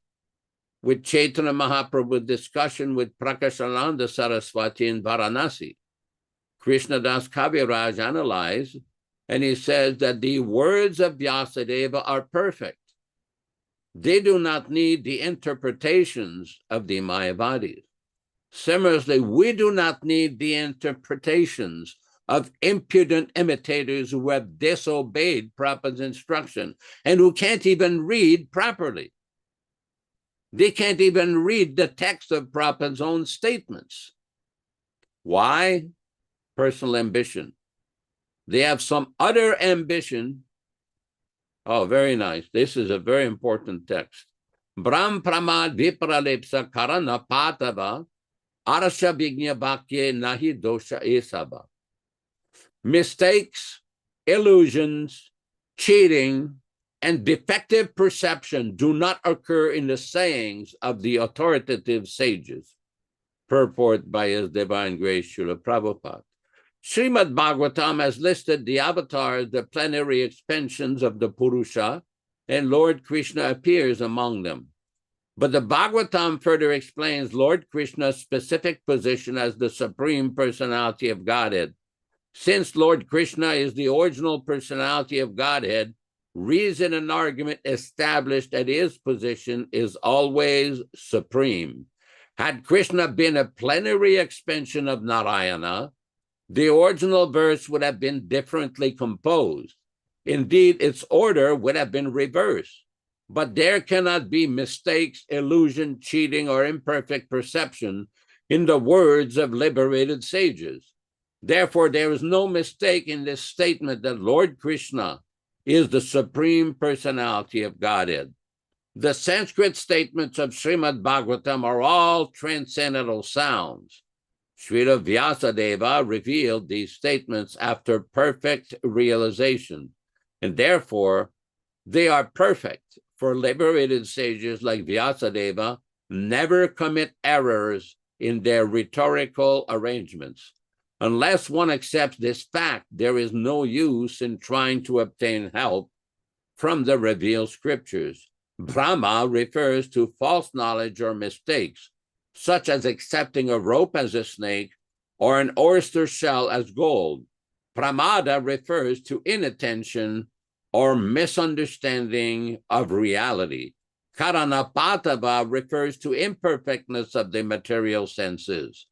with Chaitanya Mahaprabhu's discussion with Prakashananda Saraswati in Varanasi. Krishnadas Kaviraj analyzed, and he says that the words of Vyasadeva are perfect. They do not need the interpretations of the Mayavadis. Similarly, we do not need the interpretations of impudent imitators who have disobeyed Prabhupada's instruction and who can't even read properly. They can't even read the text of Prabhupada's own statements. Why? Personal ambition. They have some other ambition. Oh, very nice. This is a very important text. Brahm pramad vipralipsa karana patava arasha vignya bhakye nahi dosha esava. Mistakes, illusions, cheating, and defective perception do not occur in the sayings of the authoritative sages. Purport by His Divine Grace Srila Prabhupada. Srimad Bhagavatam has listed the avatars, the plenary expansions of the Purusha, and Lord Krishna appears among them. But the Bhagavatam further explains Lord Krishna's specific position as the Supreme Personality of Godhead. Since Lord Krishna is the original personality of Godhead, reason and argument established that his position is always supreme. Had Krishna been a plenary expansion of Narayana, the original verse would have been differently composed. Indeed, its order would have been reversed. But there cannot be mistakes, illusion, cheating, or imperfect perception in the words of liberated sages. Therefore, there is no mistake in this statement that Lord Krishna is the Supreme Personality of Godhead. The Sanskrit statements of Srimad Bhagavatam are all transcendental sounds. Srila Vyasadeva revealed these statements after perfect realization, and therefore they are perfect, for liberated sages like Vyasadeva never commit errors in their rhetorical arrangements. Unless one accepts this fact, there is no use in trying to obtain help from the revealed scriptures. Brahma refers to false knowledge or mistakes, such as accepting a rope as a snake or an oyster shell as gold. Pramada refers to inattention or misunderstanding of reality. Karanapatava refers to imperfectness of the material senses.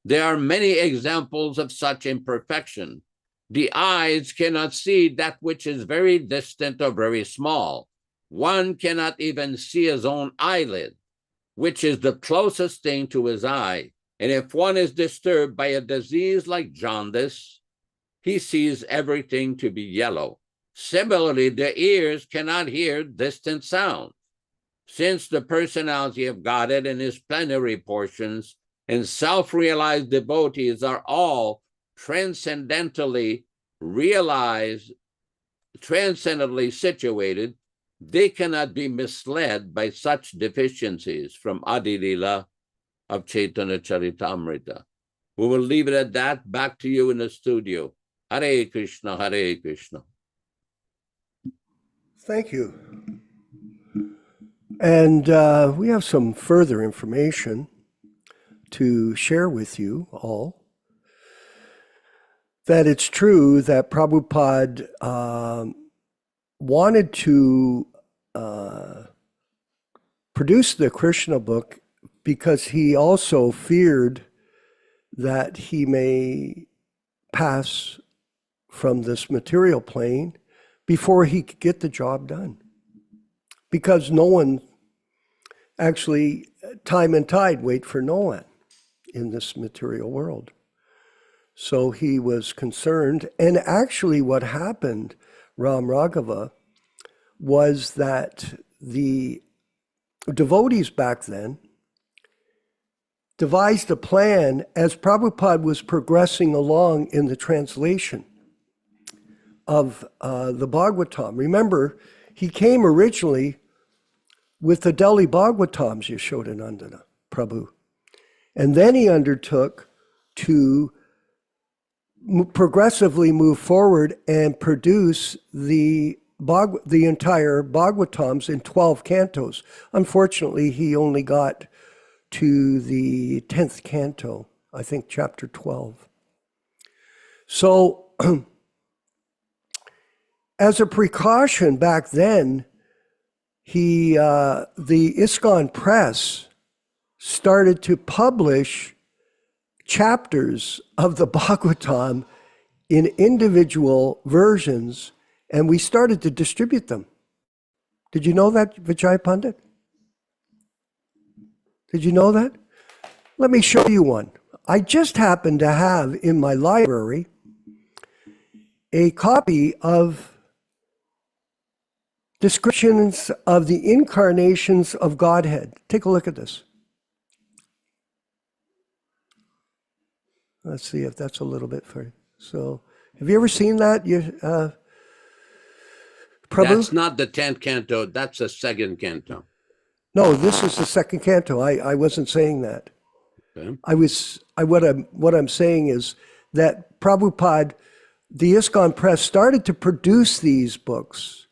There are many examples of such imperfection. The eyes cannot see that which is very distant or very small. One cannot even see his own eyelid, which is the closest thing to his eye. And if one is disturbed by a disease like jaundice, he sees everything to be yellow. Similarly, the ears cannot hear distant sounds. Since the personality of Godhead and his plenary portions and self-realized devotees are all transcendentally realized, transcendently situated, they cannot be misled by such deficiencies from Adi Lila of Chaitanya Charitamrita. We will leave it at that. Back to you in the studio. Hare Krishna, Hare Krishna. Thank you. And we have some further information to share with you all. that it's true that Prabhupada wanted to produce the Krishna book because he also feared that he may pass from this material plane before he could get the job done. Because no one, actually, time and tide wait for no one in this material world. So he was concerned. And actually what happened, Ram Raghava, was that the devotees back then devised a plan as Prabhupada was progressing along in the translation of the Bhagavatam. Remember, he came originally with the Delhi Bhagavatams, Yashodanandana Prabhu. And then he undertook to progressively move forward and produce the entire Bhagavatams in 12 cantos. Unfortunately, he only got to the 10th canto, I think chapter 12. So, as a precaution back then, the ISKCON Press started to publish chapters of the Bhagavatam in individual versions, and we started to distribute them. Did you know that, Vijay Pandit? Did you know that? Let me show you one. I just happen to have in my library a copy of descriptions of the incarnations of Godhead. Take a look at this. Let's see if that's a little bit for you. So, have you ever seen that, Prabhu? That's not the 10th canto, that's the second canto. No, this is the second canto. I wasn't saying that. Okay. What I'm saying is that Prabhupada, the ISKCON Press, started to produce these books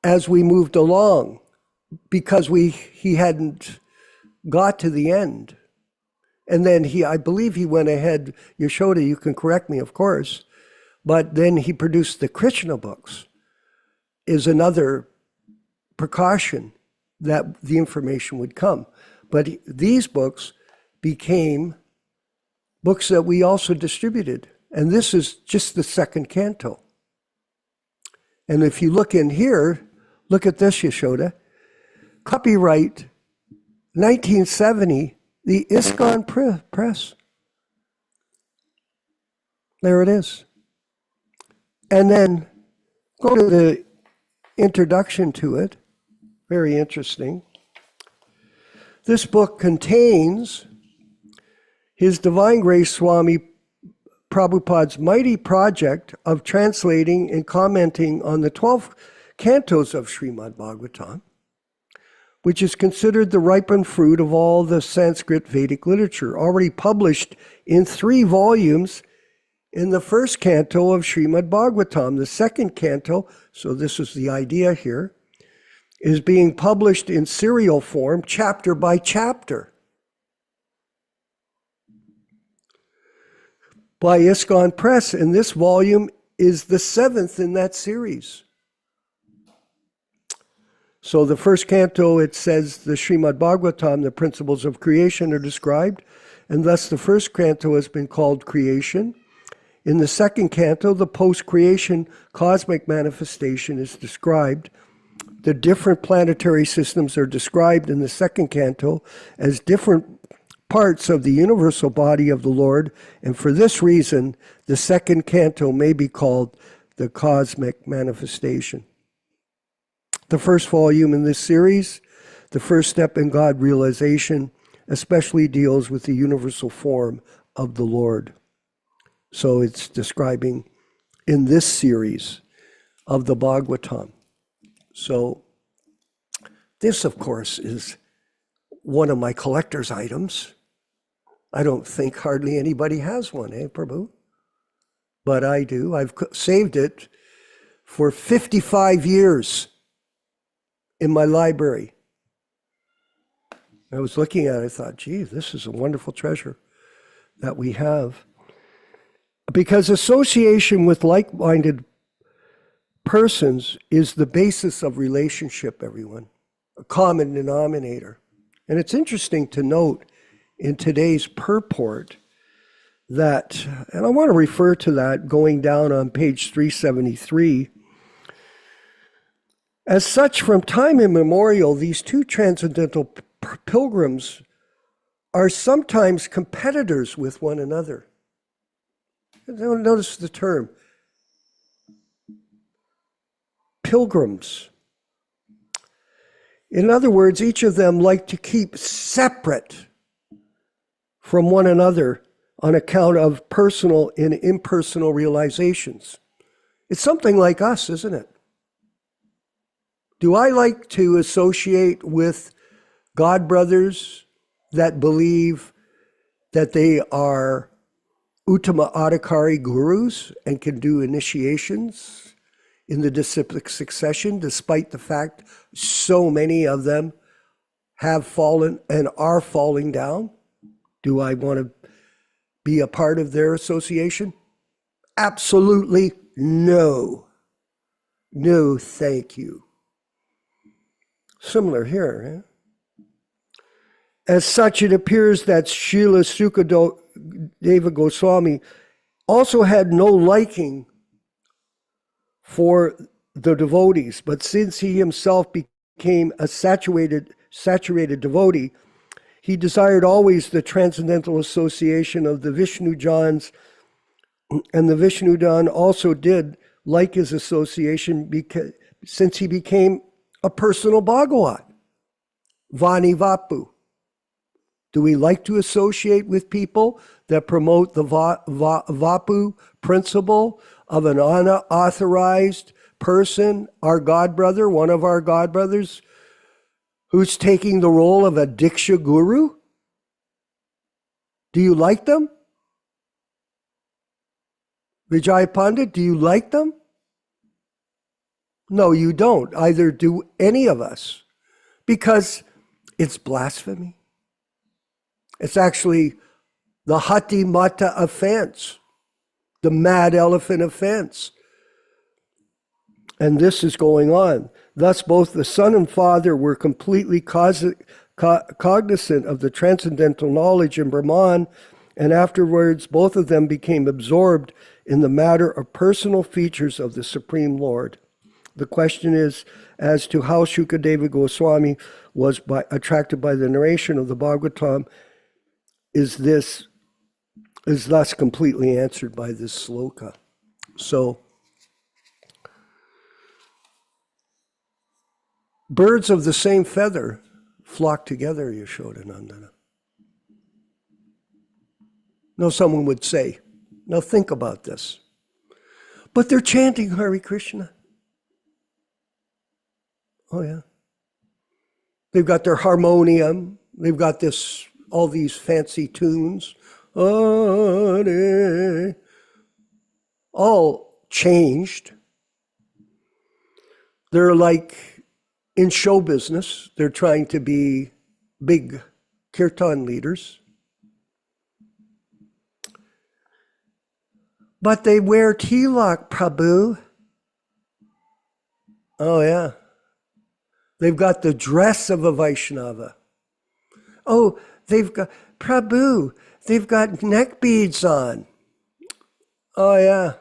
as we moved along because he hadn't got to the end. And then I believe he went ahead, Yashoda, you can correct me, of course, but then he produced the Krishna books, is another precaution that the information would come. But these books became books that we also distributed. And this is just the second canto. And if you look in here, look at this, Yashoda. Copyright 1970, the ISKCON Press. There it is. And then go to the introduction to it. Very interesting. This book contains His Divine Grace Swami Prabhupada's mighty project of translating and commenting on the 12 cantos of Srimad Bhagavatam, which is considered the ripened fruit of all the Sanskrit Vedic literature, already published in 3 volumes in the first canto of Srimad Bhagavatam. The second canto, so this is the idea here, is being published in serial form, chapter by chapter, by ISKCON Press, and this volume is the 7th in that series. So the first canto, it says the Srimad Bhagavatam, the principles of creation are described, and thus the first canto has been called Creation. In the second canto, the post-creation cosmic manifestation is described. The different planetary systems are described in the second canto as different parts of the universal body of the Lord, and for this reason, the second canto may be called the cosmic manifestation. The first volume in this series, the first step in God realization, especially deals with the universal form of the Lord. So it's describing in this series of the Bhagavatam. So this, of course, is one of my collector's items. I don't think hardly anybody has one, Prabhu? But I do. I've saved it for 55 years in my library. I was looking at it, I thought, gee, this is a wonderful treasure that we have. Because association with like-minded persons is the basis of relationship, everyone, a common denominator. And it's interesting to note in today's purport that, and I want to refer to that going down on page 373, as such, from time immemorial, these two transcendental pilgrims are sometimes competitors with one another. Notice the term, pilgrims. In other words, each of them like to keep separate from one another on account of personal and impersonal realizations. It's something like us, isn't it? Do I like to associate with God brothers that believe that they are Uttama Adhikari gurus and can do initiations in the disciplic succession, despite the fact so many of them have fallen and are falling down? Do I want to be a part of their association? Absolutely no. No, thank you. Similar here. As such, it appears that Srila Śukadeva Gosvāmī also had no liking for the devotees, but since he himself became a saturated devotee, he desired always the transcendental association of the Vishnu-jans, and the Vishnu-jan also did like his association since he became a personal Bhagavat, Vani Vapu. Do we like to associate with people that promote the Vapu principle of an unauthorized person, our godbrother, one of our godbrothers, who's taking the role of a Diksha guru? Do you like them? Vijay Pandit, do you like them? No, you don't. Either do any of us, because it's blasphemy. It's actually the Hati Mata offense, the mad elephant offense. And this is going on. Thus, both the son and father were completely cognizant of the transcendental knowledge in Brahman, and afterwards both of them became absorbed in the matter of personal features of the Supreme Lord. The question is as to how Śukadeva Gosvāmī was attracted by the narration of the Bhagavatam is thus completely answered by this sloka. So, birds of the same feather flock together, Yashodanandana. No, someone would say, now think about this. But they're chanting Hare Krishna. Oh yeah. They've got their harmonium. They've got all these fancy tunes. Hare. All changed. They're like in show business. They're trying to be big kirtan leaders. But they wear tilak, Prabhu. Oh yeah. They've got the dress of a Vaishnava. Oh, they've got, Prabhu, they've got neck beads on. Oh yeah.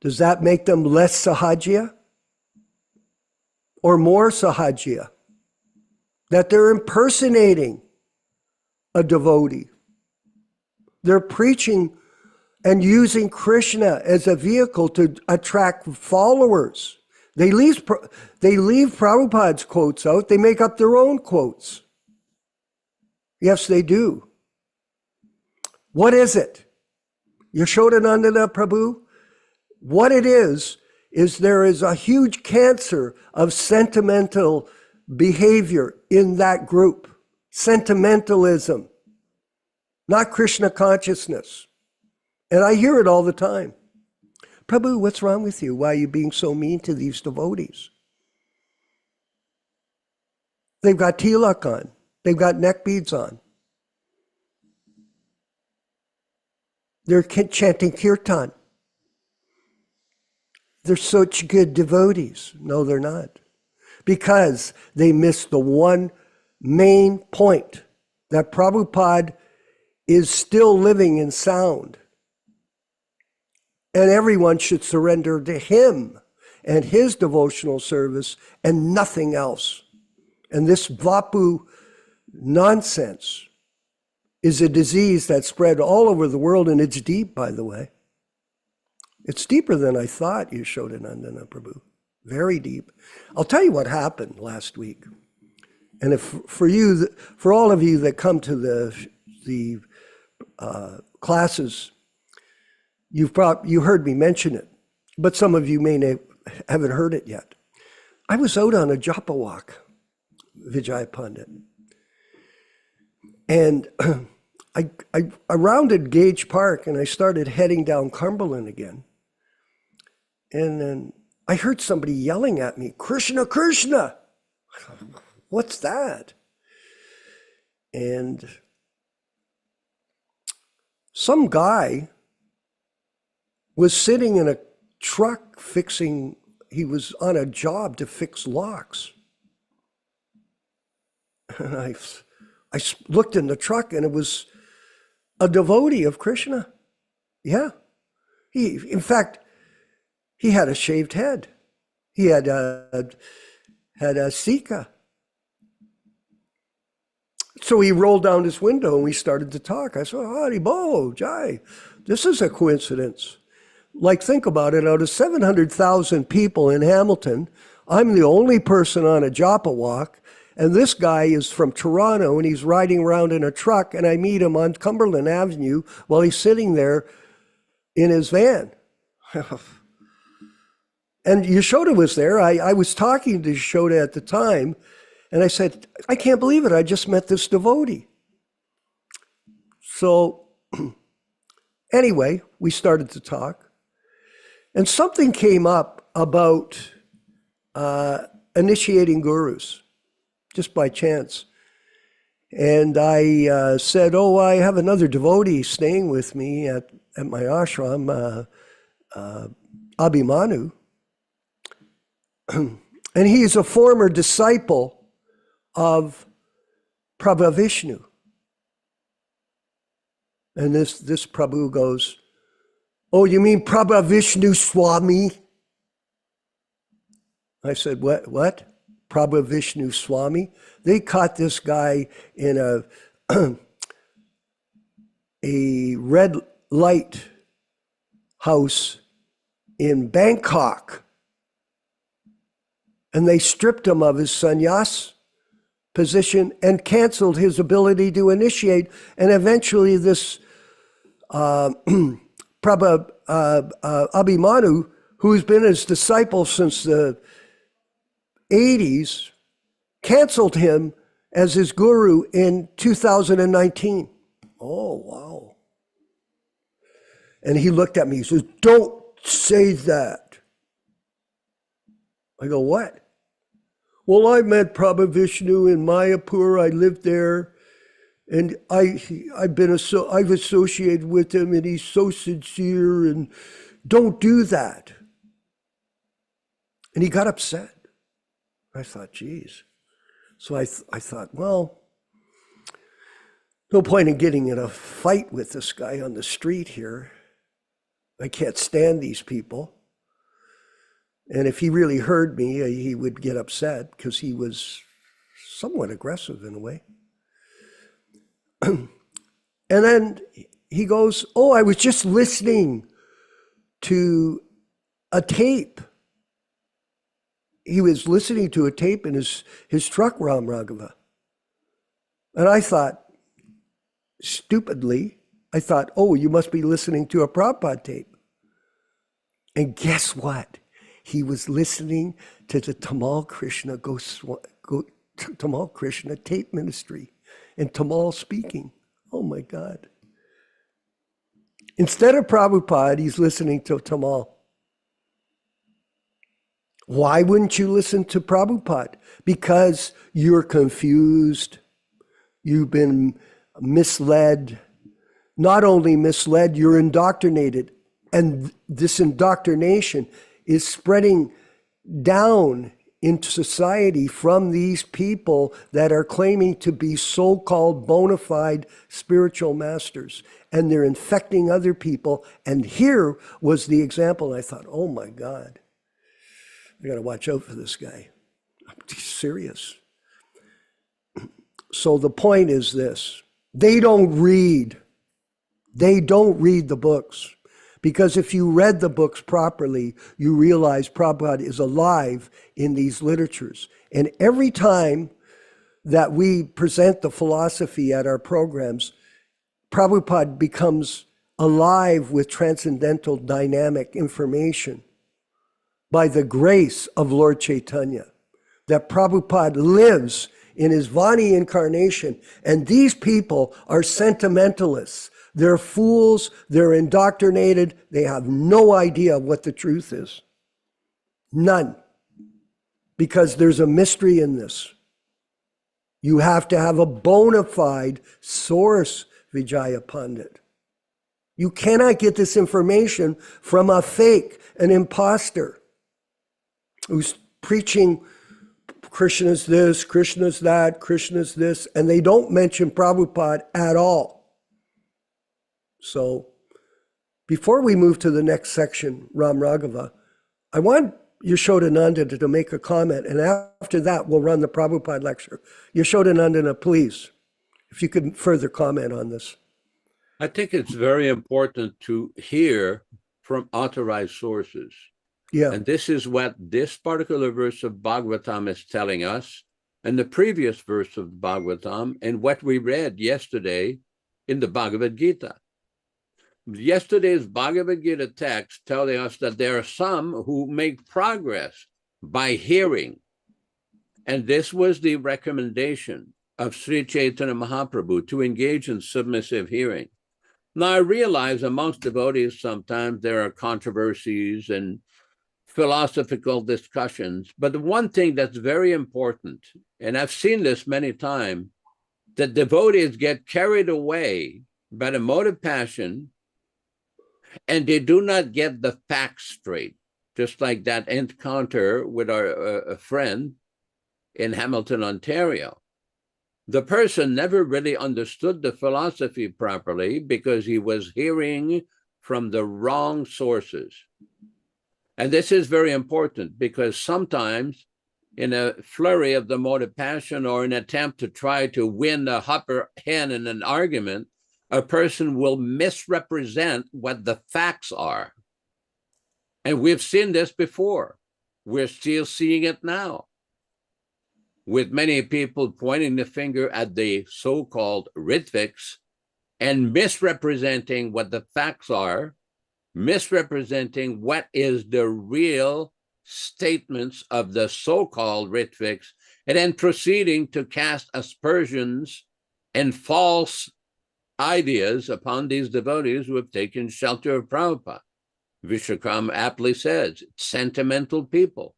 Does that make them less sahajya? Or more sahajya? That they're impersonating a devotee. They're preaching and using Krishna as a vehicle to attract followers. They leave Prabhupada's quotes out. They make up their own quotes. Yes, they do. What is it? Yashodanandana Prabhu? What it is there is a huge cancer of sentimental behavior in that group. Sentimentalism, not Krishna consciousness. And I hear it all the time. Prabhu, what's wrong with you? Why are you being so mean to these devotees? They've got tilak on. They've got neck beads on. They're chanting kirtan. They're such good devotees. No, they're not. Because they missed the one main point, that Prabhupada is still living in sound. And everyone should surrender to him and his devotional service and nothing else. And this Vapu nonsense is a disease that spread all over the world, and it's deep, by the way. It's deeper than I thought, Yashodanandana Prabhu. Very deep. I'll tell you what happened last week. And if for all of you that come to the classes, you heard me mention it, but some of you haven't heard it yet. I was out on a japa walk, Vijay Pandit, and I rounded Gage Park and I started heading down Cumberland again. And then I heard somebody yelling at me, "Krishna, Krishna!" What's that? And some guy was sitting in a truck he was on a job to fix locks. And I looked in the truck and it was a devotee of Krishna. Yeah. In fact, he had a shaved head. He had a sika. So he rolled down his window and we started to talk. I said, "Hari Bo, Jai, this is a coincidence." Like, think about it, out of 700,000 people in Hamilton, I'm the only person on a japa walk, and this guy is from Toronto and he's riding around in a truck, and I meet him on Cumberland Avenue while he's sitting there in his van. And Yashoda was there. I was talking to Yashoda at the time, and I said, "I can't believe it. I just met this devotee." So anyway, we started to talk. And something came up about initiating gurus, just by chance. And I said, "Oh, I have another devotee staying with me at my ashram, Abhimanyu. And he's a former disciple of Prabhu Vishnu." And this Prabhu goes, "Oh, you mean Prabhu Vishnu Swami?" I said, What? Prabhu Vishnu Swami? They caught this guy in a red light house in Bangkok. And they stripped him of his sannyas position and canceled his ability to initiate. And eventually this Prabhu Abhimanyu, who's been his disciple since the 80s, canceled him as his guru in 2019. Oh, wow. And he looked at me, he says, "Don't say that." I go, "What?" "Well, I met Prabhu Vishnu in Mayapur. I lived there. And I've associated with him, and he's so sincere, and don't do that." And he got upset. I thought, geez. So I thought, well, no point in getting in a fight with this guy on the street here. I can't stand these people. And if he really heard me, he would get upset because he was somewhat aggressive in a way. And then he goes, "Oh, I was just listening to a tape." He was listening to a tape in his truck, Ram Raghava. And I thought, stupidly, "Oh, you must be listening to a Prabhupada tape." And guess what? He was listening to the Tamal Krishna tape ministry. And Tamal speaking. Oh my God. Instead of Prabhupada, he's listening to Tamal. Why wouldn't you listen to Prabhupada? Because you're confused. You've been misled. not only misled, you're indoctrinated. And this indoctrination is spreading down into society from these people that are claiming to be so-called bona fide spiritual masters. And they're infecting other people. And here was the example. I thought, oh my God, I got to watch out for this guy. He's serious. So the point is this. They don't read. They don't read the books. Because if you read the books properly, you realize Prabhupada is alive in these literatures. And every time that we present the philosophy at our programs, Prabhupada becomes alive with transcendental dynamic information by the grace of Lord Chaitanya. That Prabhupada lives in his Vani incarnation. And these people are sentimentalists. They're fools, they're indoctrinated, they have no idea what the truth is. None. Because there's a mystery in this. You have to have a bona fide source, Vijaya Pandit. You cannot get this information from a fake, an imposter, who's preaching Krishna's this, Krishna's that, Krishna's this, and they don't mention Prabhupada at all. So before we move to the next section, Ram Raghava, I want Yashodanandana to make a comment, and after that we'll run the Prabhupada lecture. Yashodanandana, please, if you could further comment on this. I think it's very important to hear from authorized sources. Yeah. And this is what this particular verse of Bhagavatam is telling us, and the previous verse of Bhagavatam, and what we read yesterday in the Bhagavad Gita. Yesterday's Bhagavad Gita text telling us that there are some who make progress by hearing. And this was the recommendation of Sri Chaitanya Mahaprabhu, to engage in submissive hearing. Now, I realize amongst devotees sometimes there are controversies and philosophical discussions, but the one thing that's very important, and I've seen this many times, that devotees get carried away by the mode of passion, and they do not get the facts straight. Just like that encounter with a friend in Hamilton, Ontario. The person never really understood the philosophy properly because he was hearing from the wrong sources. And this is very important because sometimes in a flurry of the mode of passion or an attempt to try to win the upper hand in an argument, a person will misrepresent what the facts are. And we've seen this before. We're still seeing it now, with many people pointing the finger at the so-called Ritviks and misrepresenting what the facts are, misrepresenting what is the real statements of the so-called Ritviks, and then proceeding to cast aspersions and false ideas upon these devotees who have taken shelter of Prabhupada. Vishwakam aptly says, sentimental people.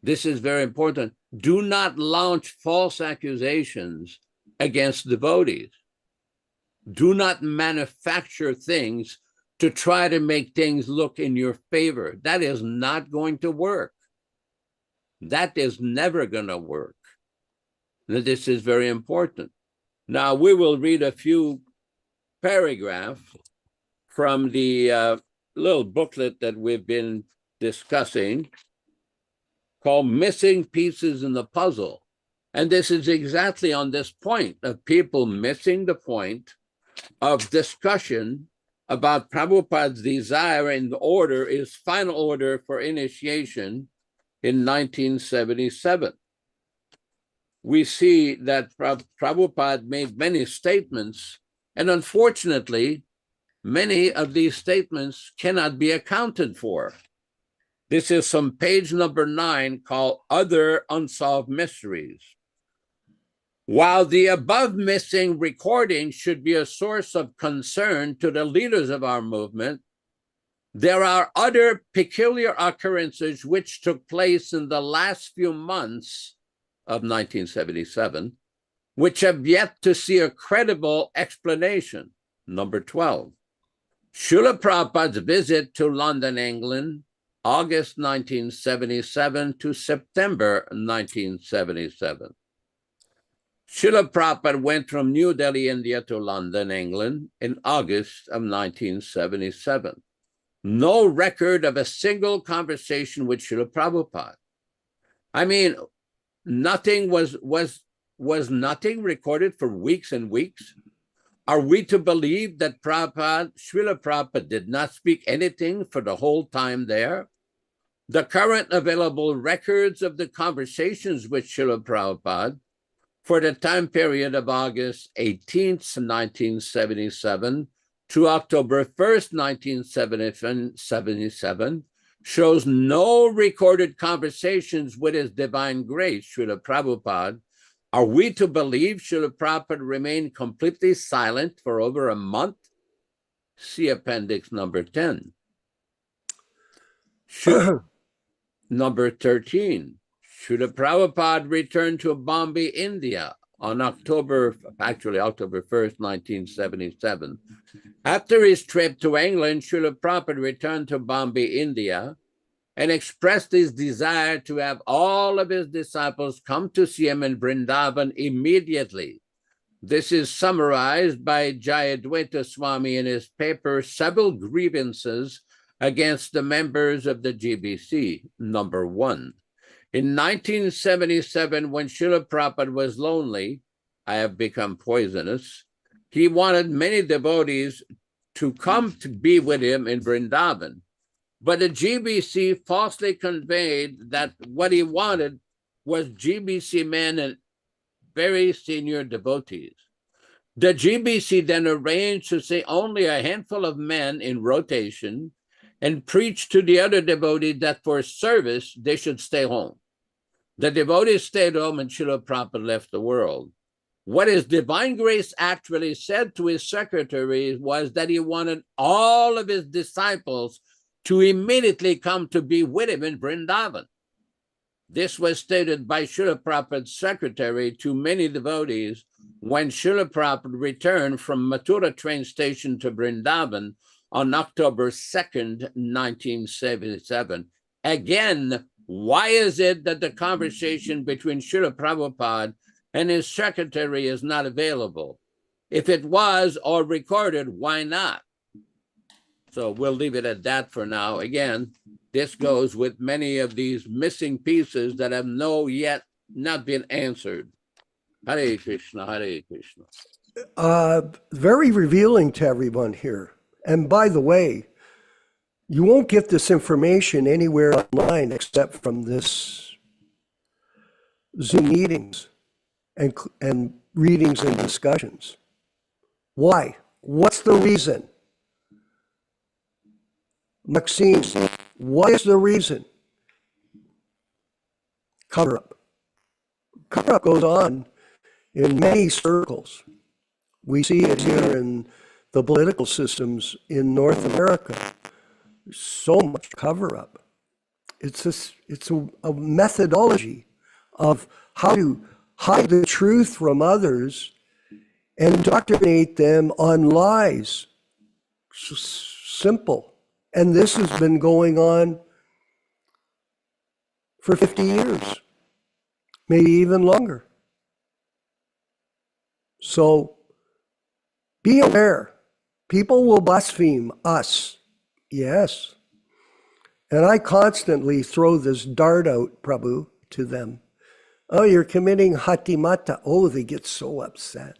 This is very important. Do not launch false accusations against devotees. Do not manufacture things to try to make things look in your favor. That is not going to work. That is never going to work. This is very important. Now, we will read a few paragraphs from the little booklet that we've been discussing called Missing Pieces in the Puzzle. And this is exactly on this point of people missing the point of discussion about Prabhupada's desire in the order, his final order for initiation in 1977. We see that Prabhupada made many statements, and unfortunately, many of these statements cannot be accounted for. This is from page number 9 called Other Unsolved Mysteries. While the above missing recordings should be a source of concern to the leaders of our movement, there are other peculiar occurrences which took place in the last few months of 1977 which have yet to see a credible explanation. Number 12, Srila Prabhupada's visit to London, England, August 1977 to September 1977. Srila Prabhupada went from New Delhi, India to London, England in August of 1977. No record of a single conversation with Srila Prabhupada. I mean, nothing was nothing recorded for weeks and weeks. Are we to believe that Srila Prabhupada did not speak anything for the whole time there? The current available records of the conversations with Srila Prabhupada for the time period of August 18th, 1977 to October 1st, 1977 shows no recorded conversations with His Divine Grace, Srila Prabhupada. Are we to believe Srila Prabhupada remained completely silent for over a month? See appendix number 10. Number 13, Srila Prabhupada returned to Bombay, India on October 1st, 1977. After his trip to England, Srila Prabhupada returned to Bombay, India, and expressed his desire to have all of his disciples come to see him in Vrindavan immediately. This is summarized by Jayadvaita Swami in his paper, Several Grievances Against the Members of the GBC, number 1. In 1977, when Srila Prabhupada was lonely, I have become poisonous, he wanted many devotees to come to be with him in Vrindavan. But the GBC falsely conveyed that what he wanted was GBC men and very senior devotees. The GBC then arranged to say only a handful of men in rotation and preach to the other devotees that for service, they should stay home. The devotees stayed home and Srila Prabhupada left the world. What His Divine Grace actually said to his secretary was that he wanted all of his disciples to immediately come to be with him in Vrindavan. This was stated by Srila Prabhupada's secretary to many devotees when Srila Prabhupada returned from Mathura train station to Vrindavan on October 2nd, 1977. Again, why is it that the conversation between Srila Prabhupada and his secretary is not available? If it was or recorded, why not? So we'll leave it at that for now. Again, this goes with many of these missing pieces that have yet not been answered. Hare Krishna, Hare Krishna. Very revealing to everyone here. And by the way, you won't get this information anywhere online except from this Zoom meetings and readings and discussions. Why? What's the reason? Maxine, what is the reason? Cover up. Cover up goes on in many circles. We see it here in the political systems in North America. There's so much cover up. It's a methodology of how to hide the truth from others and indoctrinate them on lies. Simple. And this has been going on for 50 years, maybe even longer. So be aware. People will blaspheme us. Yes. And I constantly throw this dart out, Prabhu, to them. Oh, you're committing hatimata. Oh, they get so upset.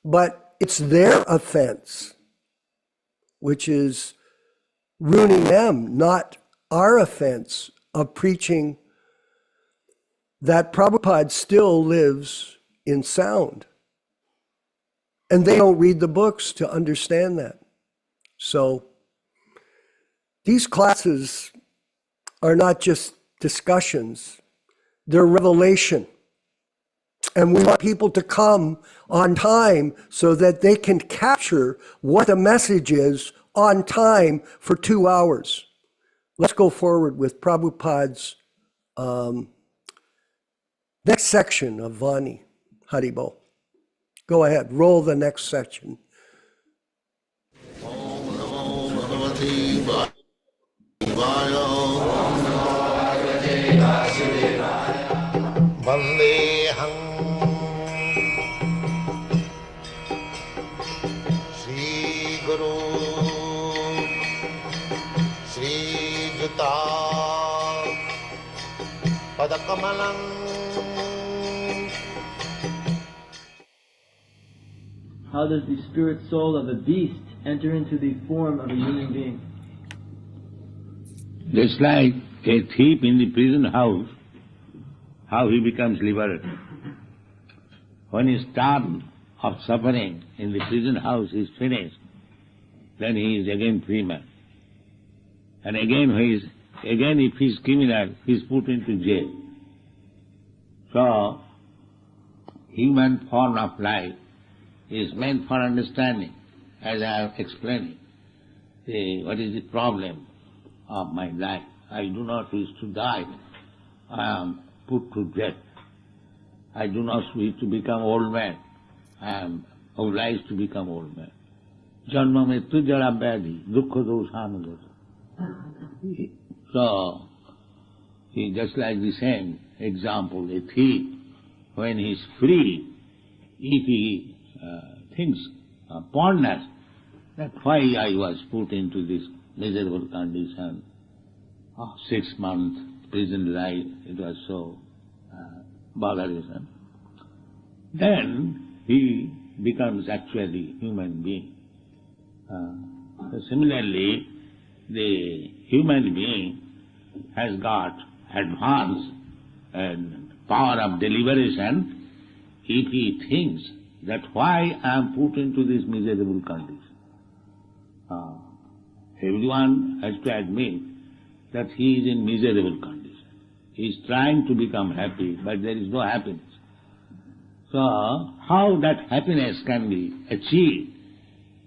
But it's their offense, which is ruining them, not our offense of preaching that Prabhupada still lives in sound. And they don't read the books to understand that. So these classes are not just discussions, they're revelation. And we want people to come on time so that they can capture what the message is on time for 2 hours. Let's go forward with Prabhupada's Next section of Vani, Haribo. Go ahead, roll the next section. Om Namo Bhagavate Vasudevaya. Vandeham Shri Guru Shri Juta Padakamalam. How does the spirit soul of a beast enter into the form of a human being? Just like a thief in the prison house, how he becomes liberated. When his term of suffering in the prison house is finished, then he is again free man. And again, if he is criminal, he is put into jail. So, human form of life is meant for understanding, as I have explained. What is the problem of my life? I do not wish to die. I am put to death. I do not wish to become old man. I am obliged to become old man. Janma mrityu jara vyadhi dukkha doshanugata. So, just like the same example, a thief, when he is free, if he thinks, ponders, that why I was put into this miserable condition of 6 months prison life, it was so bothersome. Then he becomes actually human being. Similarly, the human being has got advanced and power of deliberation if he thinks that why I am put into this miserable condition. Everyone has to admit that he is in miserable condition. He is trying to become happy, but there is no happiness. So, how that happiness can be achieved,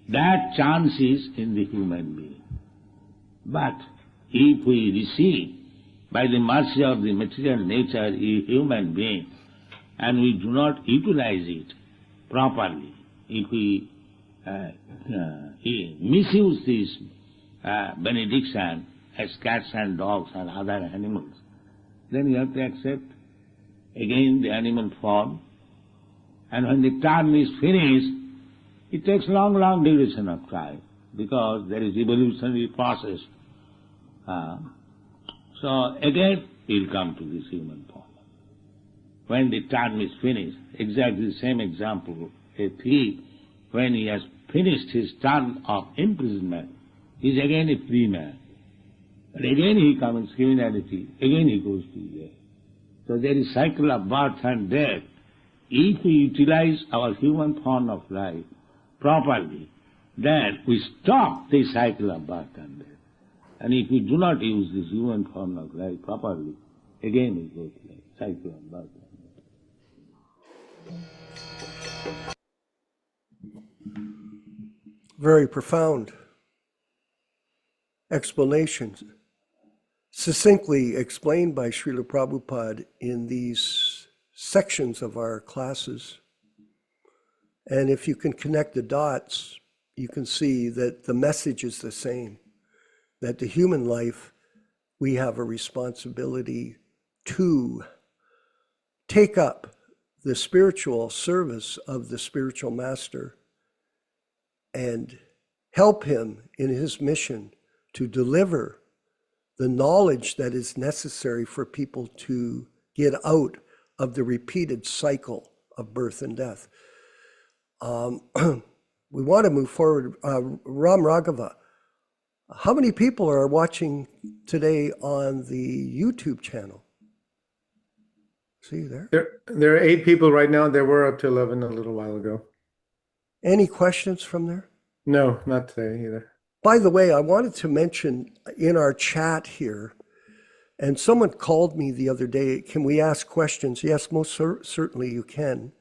that chance is in the human being. But if we receive, by the mercy of the material nature, a human being, and we do not utilize it properly, if we misuse this benediction as cats and dogs and other animals, then you have to accept again the animal form. And when the term is finished, it takes long duration of time, because there is evolutionary process. So again, he'll come to this human form. When the term is finished, exactly the same example, a thief, when he has finished his term of imprisonment, is again a free man. But again he commits criminality, again he goes to jail. So there is cycle of birth and death. If we utilize our human form of life properly, then we stop the cycle of birth and death. And if we do not use this human form of life properly, again we go to the cycle of birth and death. Very profound explanations, succinctly explained by Srila Prabhupada in these sections of our classes. And if you can connect the dots, you can see that the message is the same, that the human life, we have a responsibility to take up the spiritual service of the spiritual master and help him in his mission to deliver the knowledge that is necessary for people to get out of the repeated cycle of birth and death. We want to move forward. Ram Raghava, how many people are watching today on the YouTube channel? See there? There are 8 people right now. There were up to 11 a little while ago. Any questions from there? No, not today either. By the way, I wanted to mention in our chat here, and someone called me the other day, can we ask questions? Yes, most certainly you can.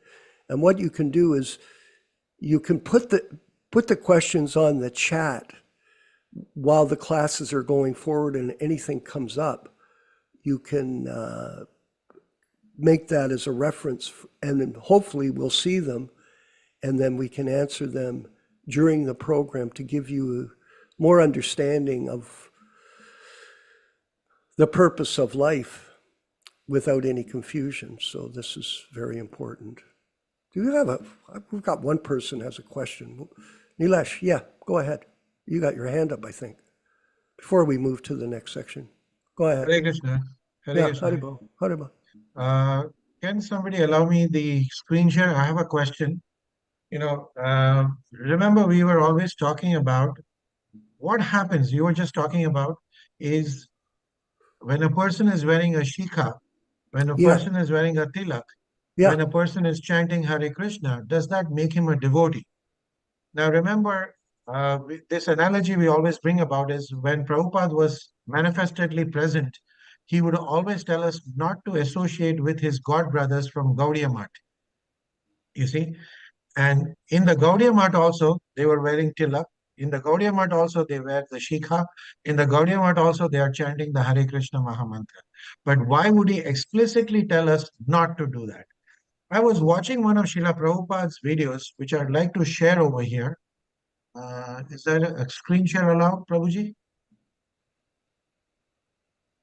And what you can do is you can put the questions on the chat while the classes are going forward, and anything comes up, you can make that as a reference, and then hopefully we'll see them, and then we can answer them during the program to give you more understanding of the purpose of life without any confusion. So this is very important. Do you have we've got one person has a question. Nilesh, yeah, go ahead. You got your hand up, I think, before we move to the next section. Go ahead. Hare Krishna. Yeah, Haribo. Can somebody allow me the screen share? I have a question. Remember we were always talking about what happens, you were just talking about, is when a person is wearing a shikha, when a person is wearing a tilak, when a person is chanting Hare Krishna, does that make him a devotee? Now remember, this analogy we always bring about is when Prabhupada was manifestedly present, he would always tell us not to associate with his god brothers from Gaudiya Math. You see? And in the Gaudiya Math also, they were wearing tilak. In the Gaudiya Math also, they wear the shikha. In the Gaudiya Math also, they are chanting the Hare Krishna Mahamantra. But why would he explicitly tell us not to do that? I was watching one of Srila Prabhupada's videos, which I'd like to share over here. Is there a screen share allowed, Prabhuji?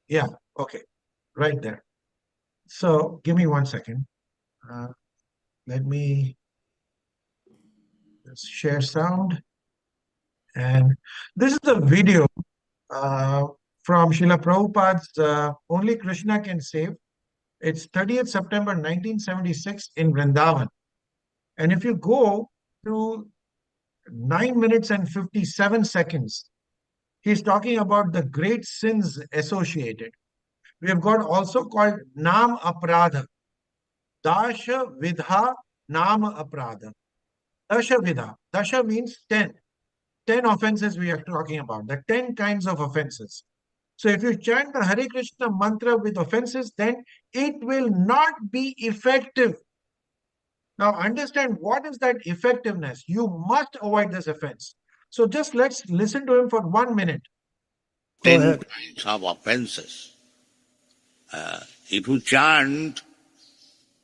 Yeah, okay, right there. So give me 1 second. Let me share sound. And this is a video from Srila Prabhupada's Only Krishna Can Save. It's 30th September 1976 in Vrindavan. And if you go to 9 minutes and 57 seconds, he's talking about the great sins associated. We have got also called Nam Apradha. Dasha Vidha Nam Apradha. Dasha Vidha. Dasha means 10. 10 offenses we are talking about. The 10 kinds of offenses. So if you chant the Hare Krishna mantra with offenses, then it will not be effective. Now understand what is that effectiveness. You must avoid this offense. So just let's listen to him for 1 minute. 10 kinds of offenses. If you chant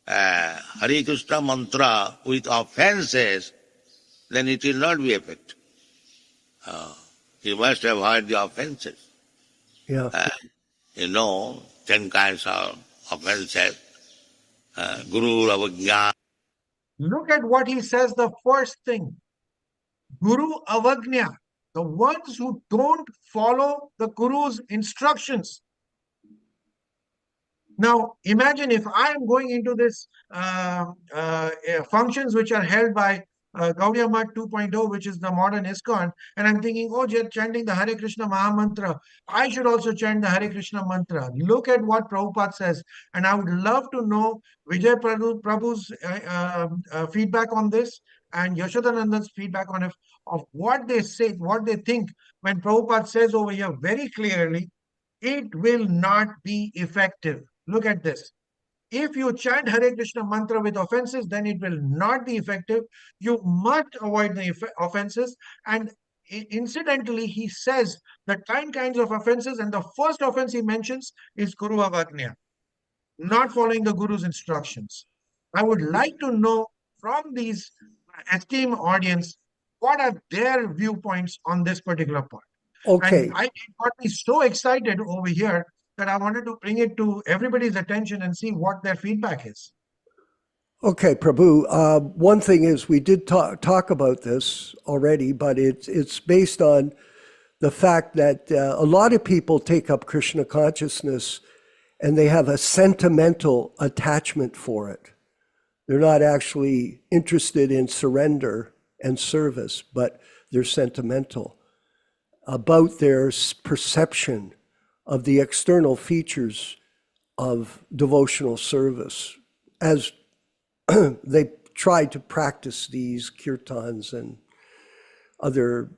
Hare Krishna mantra with offenses, then it will not be effective. You must avoid the offenses. Yeah. 10 kinds of offenses. Guru Avagnya. Look at what he says, the first thing. Guru Avagnya. The ones who don't follow the Guru's instructions. Now, imagine if I am going into this functions which are held by Gaudiya Math 2.0, which is the modern ISKCON, and I'm thinking, oh, they're chanting the Hare Krishna Mahamantra. I should also chant the Hare Krishna mantra. Look at what Prabhupada says. And I would love to know Vijay Prabhu's feedback on this and Yashodanandan's feedback on it, of what they say, what they think when Prabhupada says over here very clearly, it will not be effective. Look at this. If you chant Hare Krishna mantra with offenses, then it will not be effective. You must avoid the offenses. And incidentally, he says the 10 kinds of offenses, and the first offense he mentions is Guru Avagnya, not following the Guru's instructions. I would like to know from these esteemed audience, what are their viewpoints on this particular point? Okay. And it got me so excited over here that I wanted to bring it to everybody's attention and see what their feedback is. Okay, Prabhu. One thing is we did talk about this already, but it's based on the fact that a lot of people take up Krishna consciousness and they have a sentimental attachment for it. They're not actually interested in surrender and service, but they're sentimental about their perception of the external features of devotional service as they try to practice these kirtans and other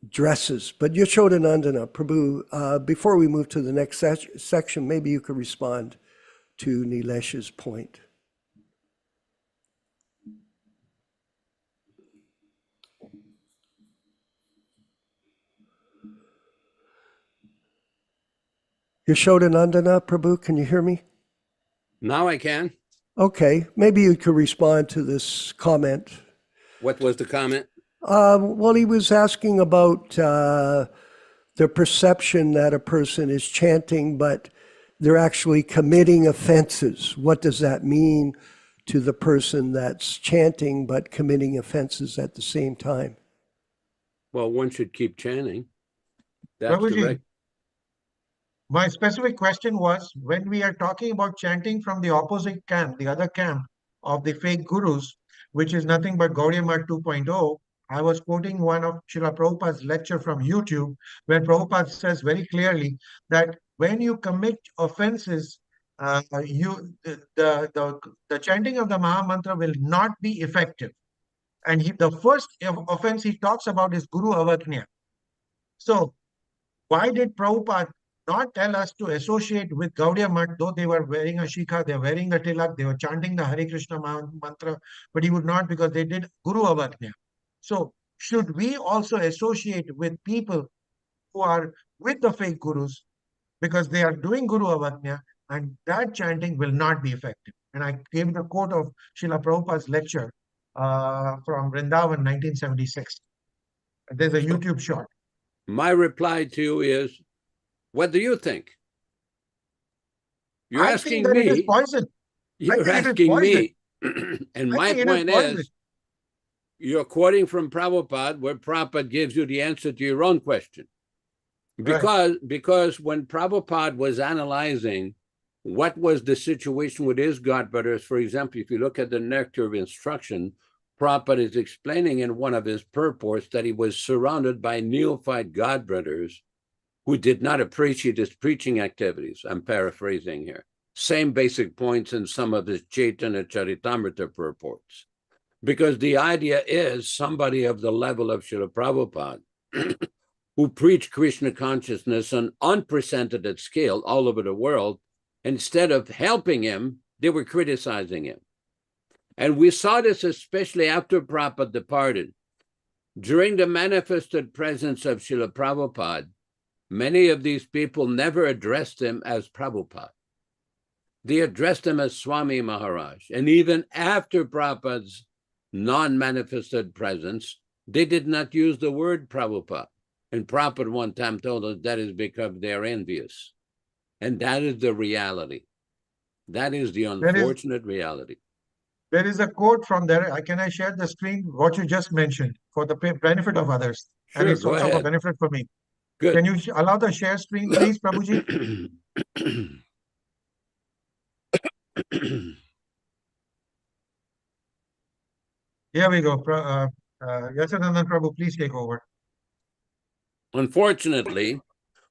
dresses. But Yashodanandana, Prabhu, before we move to the next section, maybe you could respond to Nilesh's point. Yashodanandana, Prabhu, can you hear me? Now I can. Okay, maybe you could respond to this comment. What was the comment? Well, he was asking about the perception that a person is chanting, but they're actually committing offenses. What does that mean to the person that's chanting but committing offenses at the same time? Well, one should keep chanting. That's Prabhuji, direct. my specific question was, when we are talking about chanting from the opposite camp, the other camp of the fake gurus, which is nothing but Gaudiya Math 2.0, I was quoting one of Srila Prabhupada's lecture from YouTube, where Prabhupada says very clearly that when you commit offenses, the chanting of the Maha Mantra will not be effective. And the first offense he talks about is Guru Avagnya. So why did Prabhupada not tell us to associate with Gaudiya Math, though they were wearing a shikha, they were wearing the tilak, they were chanting the Hare Krishna mantra, but he would not, because they did Guru Avagnya. So should we also associate with people who are with the fake gurus, because they are doing Guru Avagnya, and that chanting will not be effective? And I gave the quote of Srila Prabhupada's lecture from Vrindavan, 1976. There's a YouTube short. My reply to you is, what do you think? You're I asking think that me. it is poison. You're asking me. And my point is, you're quoting from Prabhupada, where Prabhupada gives you the answer to your own question. Because when Prabhupada was analyzing what was the situation with his godbrothers, for example, if you look at the Nectar of Instruction, Prabhupada is explaining in one of his purports that he was surrounded by neophyte godbrothers who did not appreciate his preaching activities. I'm paraphrasing here. Same basic points in some of his Chaitanya Charitamrita purports. Because the idea is somebody of the level of Srila Prabhupada who preached Krishna consciousness on unprecedented scale all over the world, instead of helping him, they were criticizing him. And we saw this especially after Prabhupada departed. During the manifested presence of Srila Prabhupada, many of these people never addressed him as Prabhupada. They addressed him as Swami Maharaj. And even after Prabhupada's non-manifested presence, they did not use the word Prabhupada. And Prabhupada one time told us that is because they're envious. And that is the reality. That is the unfortunate reality. There is a quote from there. Can I share the screen? What you just mentioned for the benefit of others. Sure, and it's go also ahead. for benefit for me. Good. Can you allow the share screen, please, Prabhuji? Here we go. Yasanandan Prabhu, please take over. Unfortunately,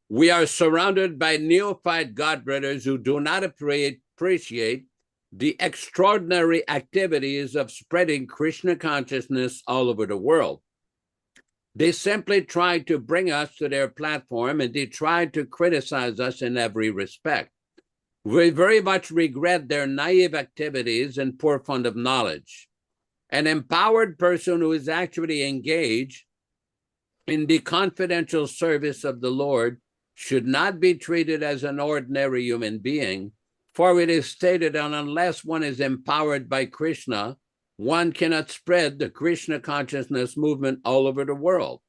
we are surrounded by neophyte godbrothers who do not appreciate the extraordinary activities of spreading Krishna consciousness all over the world. They simply try to bring us to their platform, and they try to criticize us in every respect. We very much regret their naive activities and poor fund of knowledge. An empowered person who is actually engaged in the confidential service of the Lord should not be treated as an ordinary human being, for it is stated that unless one is empowered by Krishna, one cannot spread the Krishna consciousness movement all over the world.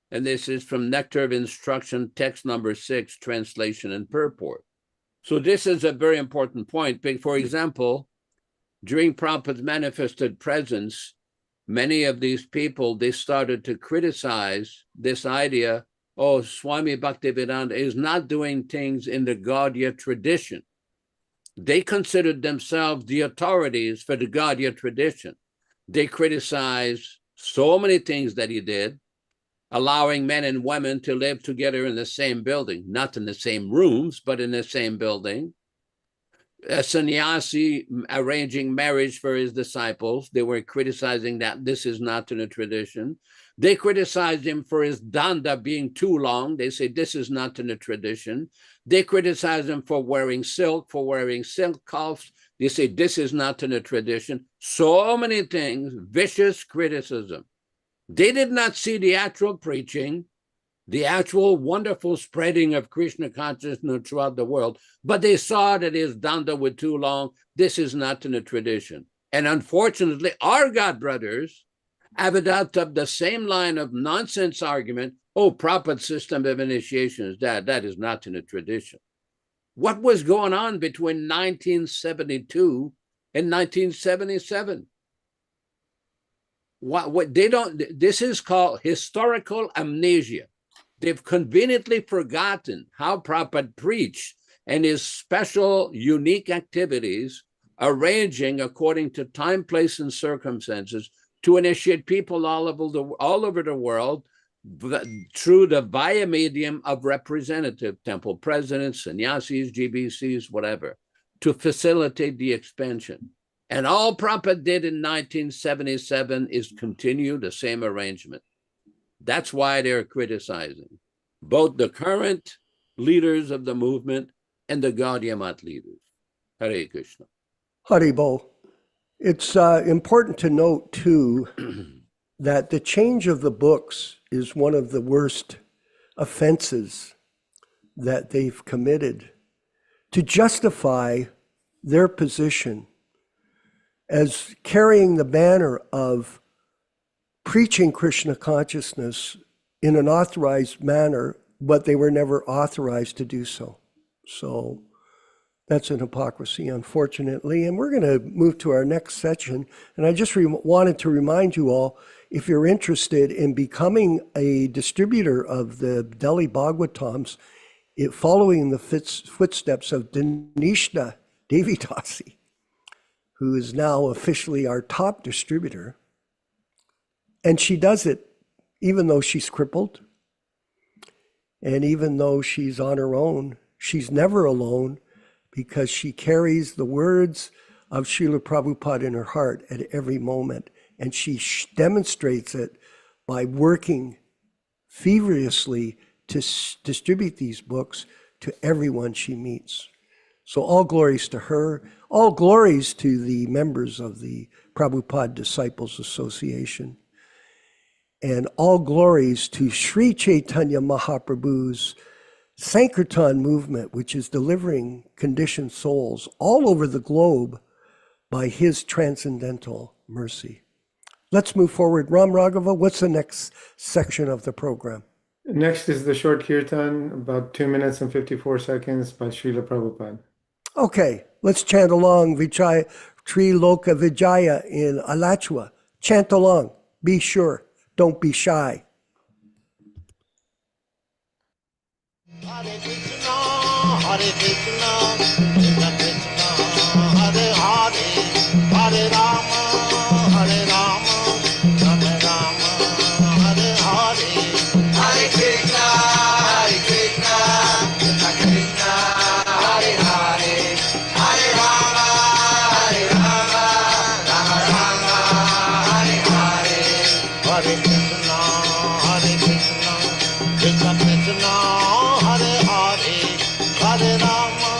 And this is from Nectar of Instruction, text number 6, translation and purport. So this is a very important point. For example, during Prabhupada's manifested presence, many of these people, they started to criticize this idea, oh, Swami Bhaktivedanta is not doing things in the Gaudiya tradition. They considered themselves the authorities for the Gaudiya tradition. They criticized so many things that he did, allowing men and women to live together in the same building, not in the same rooms, but in the same building. A sannyasi arranging marriage for his disciples. They were criticizing that this is not in the tradition. They criticized him for his danda being too long. They say this is not in the tradition. They criticized him for wearing silk cuffs. They say this is not in the tradition. So many things, vicious criticism. They did not see the actual preaching. the actual wonderful spreading of Krishna consciousness throughout the world, but they saw that it's done with too long. This is not in the tradition. And unfortunately, our God brothers have adopted the same line of nonsense argument. Oh, Prabhupada's system of initiation is that is not in the tradition. What was going on between 1972 and 1977? What they don't, this is called historical amnesia. They've conveniently forgotten how Prabhupada preached and his special, unique activities, arranging according to time, place, and circumstances to initiate people all over the world through the via medium of representative temple presidents, sannyasis, GBCs, whatever, to facilitate the expansion. And all Prabhupada did in 1977 is continue the same arrangement. That's why they're criticizing both the current leaders of the movement and the Gaudiya Math leaders. Hare Krishna. Haribo. It's important to note, too, that the change of the books is one of the worst offenses that they've committed to justify their position as carrying the banner of preaching Krishna consciousness in an authorized manner, but they were never authorized to do so. So that's an hypocrisy, unfortunately. And we're going to move to our next section. And I just wanted to remind you all, if you're interested in becoming a distributor of the Delhi Bhagavatams, following the footsteps of Dinishna Devidasi, who is now officially our top distributor, and she does it even though she's crippled, and even though she's on her own, she's never alone, because she carries the words of Srila Prabhupada in her heart at every moment. And she demonstrates it by working feverishly to distribute these books to everyone she meets. So all glories to her, all glories to the members of the Prabhupada Disciples Association, and all glories to Sri Chaitanya Mahaprabhu's Sankirtan movement, which is delivering conditioned souls all over the globe by his transcendental mercy. Let's move forward. Ram Raghava, what's the next section of the program? Next is the short kirtan, about 2 minutes and 54 seconds by Srila Prabhupada. Okay, let's chant along Vijaya, Triloka Vijaya in Alachua. Chant along. Be sure. Don't be shy. Hare Krishna, Hare Krishna, Krishna Krishna, Hare Hare, Hare Rama, Hare Rama, Rama Rama, Hare Hare. Hare Krishna, Krishna Krishna, Hare Hare, Hare Rama, Rama Rama, Hare Hare. Hare Krishna, Krishna Krishna, Hare Hare, Hare Rama,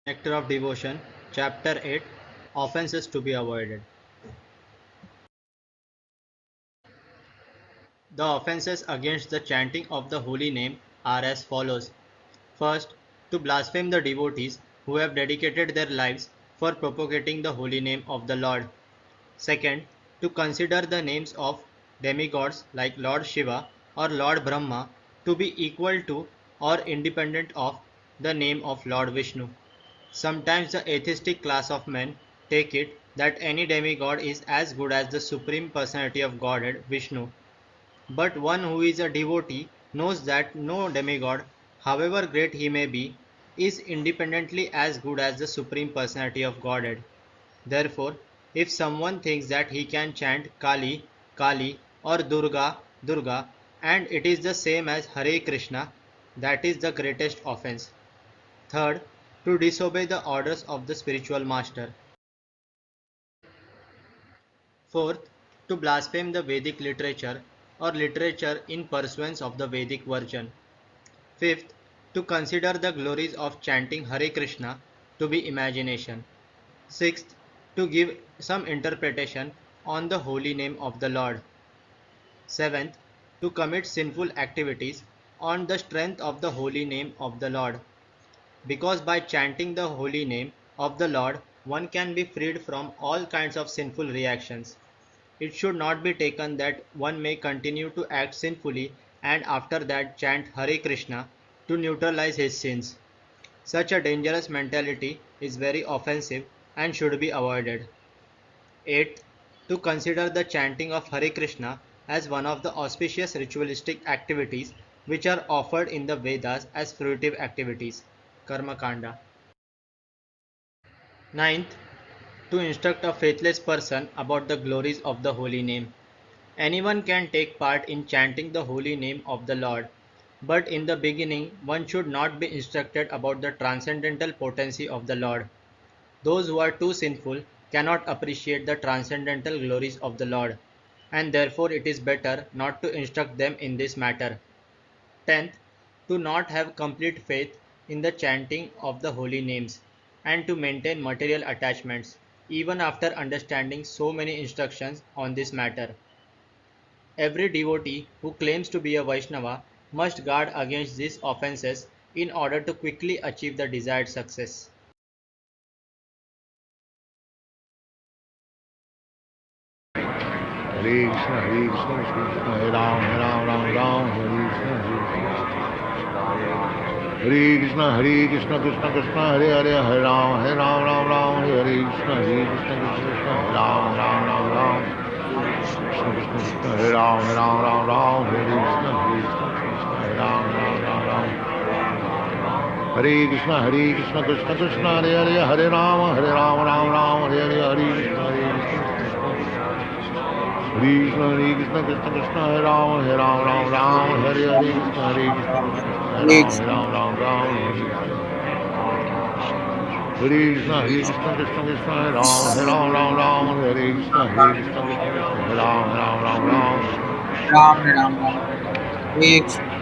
Nectar of Devotion, Chapter 8, Offenses to be Avoided. The offenses against the chanting of the holy name are as follows. First, to blaspheme the devotees who have dedicated their lives for propagating the holy name of the Lord. Second, to consider the names of demigods like Lord Shiva or Lord Brahma to be equal to or independent of the name of Lord Vishnu. Sometimes the atheistic class of men take it that any demigod is as good as the Supreme Personality of Godhead, Vishnu. But one who is a devotee knows that no demigod, however great he may be, is independently as good as the Supreme Personality of Godhead. Therefore, if someone thinks that he can chant Kali, Kali or Durga, Durga, and it is the same as Hare Krishna, that is the greatest offense. Third, to disobey the orders of the spiritual master. Fourth, to blaspheme the Vedic literature or literature in pursuance of the Vedic version. Fifth, to consider the glories of chanting Hare Krishna to be imagination. Sixth, to give some interpretation on the holy name of the Lord. Seventh, to commit sinful activities on the strength of the holy name of the Lord. Because by chanting the holy name of the Lord, one can be freed from all kinds of sinful reactions. It should not be taken that one may continue to act sinfully and after that chant Hare Krishna to neutralize his sins. Such a dangerous mentality is very offensive and should be avoided. 8. To consider the chanting of Hare Krishna as one of the auspicious ritualistic activities which are offered in the Vedas as fruitive activities. Karma Kanda. 9th. To instruct a faithless person about the glories of the holy name. Anyone can take part in chanting the holy name of the Lord, but in the beginning one should not be instructed about the transcendental potency of the Lord. Those who are too sinful cannot appreciate the transcendental glories of the Lord, and therefore it is better not to instruct them in this matter. 10th. To not have complete faith in the chanting of the holy names, and to maintain material attachments, even after understanding so many instructions on this matter. Every devotee who claims to be a Vaishnava must guard against these offenses in order to quickly achieve the desired success. Hare Krishna, Hare Krishna, Krishna Krishna, Hare Ram, Ram Ram, Hare Krishna, Hare Krishna, Hare Krishna, Krishna Krishna, Hare Hare, Hare Ram, Ram, Hare Krishna, Krishna Krishna, Hare Ram, Ram. Krishna Krishna Krishna, Hare Ram, Ram, Hare Krishna, Hare Ram, Ram. Hare Krishna, Krishna Krishna, Hare Hare, Hare Ram, Ram, Hare Hare, Hare Krishna, Krishna Krishna, Krishna Krishna, Hare Ram, Hare Hare, Krishna, Hare Krishna, Ram, Hare Krishna, Krishna Krishna, Hare Ram, Hare Krishna, Hare Ram, Hare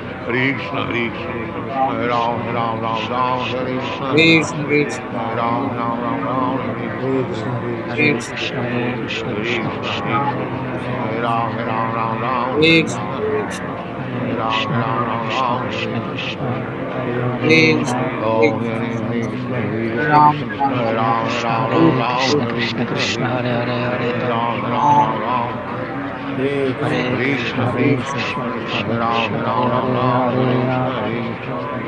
Krishna, Hare Ram, Hare Krishna, Hare Ram, Hare Krishna, Hare Krishna, Krishna Krishna, Hare Ram, Hare Krishna,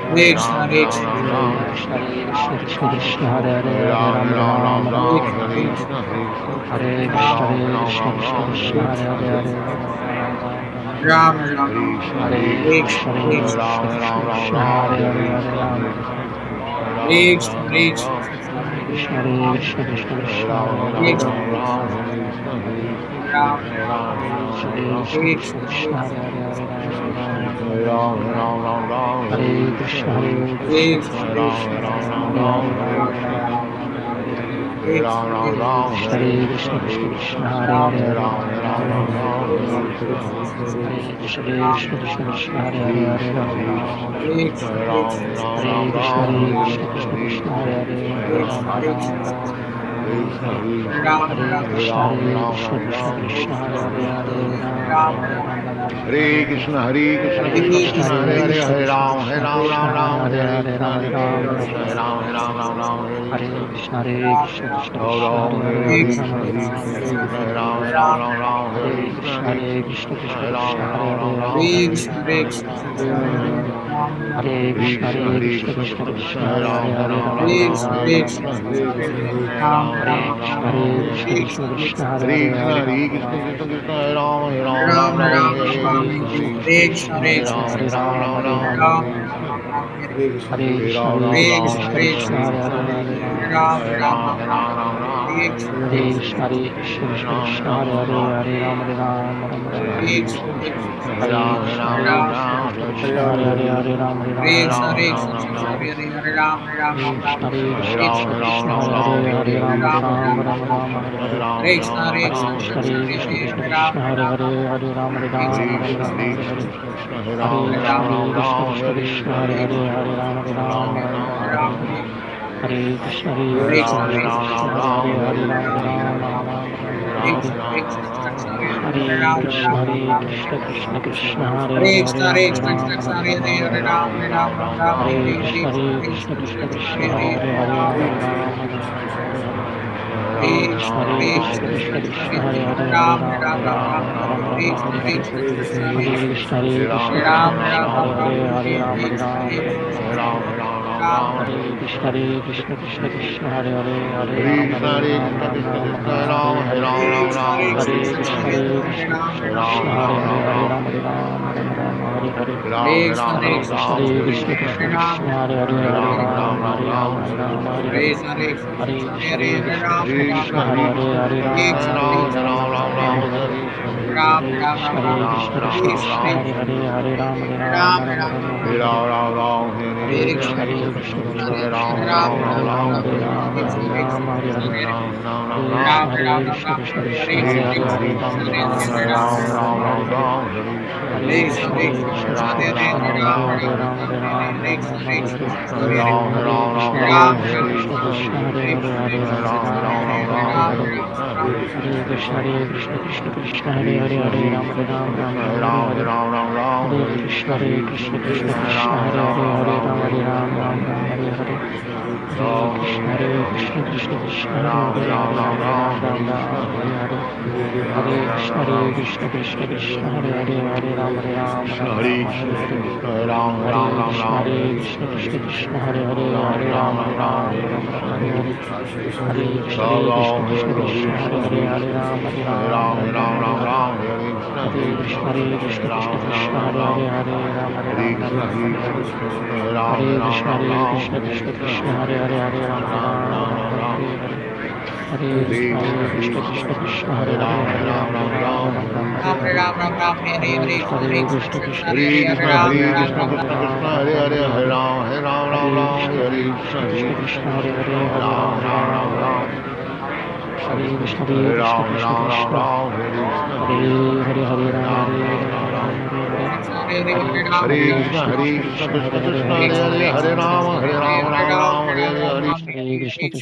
Krishna Krishna, Hare Krishna, Krishna, Hare Krishna, Hare Krishna, Krishna Krishna, Krishna Krishna, Hare Ram, Hare Krishna, Krishna Krishna, Hare Ram, Hare Krishna, Krishna, Hare Ram, Krishna Krishna, Krishna Krishna, Hare Krishna, Krishna, Hare Krishna, Krishna Krishna, Hare Hare Ram Ram Ram Hare Krishna Krishna Krishna Hare Hare Hare Krishna Krishna Hare Hare Ram Ram Ram Hare Krishna Hare Ram Hare Krishna Krishna Krishna Hare Hare Hare Ram Ram Ram Hare Krishna Hare Ram Ram Ram Hare Krishna Krishna Krishna Hare Krishna Hare Ram Ram Ram Hare Krishna Hare Krishna Krishna Krishna Hare Krishna Krishna Krishna Hare Ram Ram Hare Krishna Krishna Krishna Hare Krishna Krishna Hare Ram Ram Ram Hare Krishna Ram Ram Hare Krishna Hare Krishna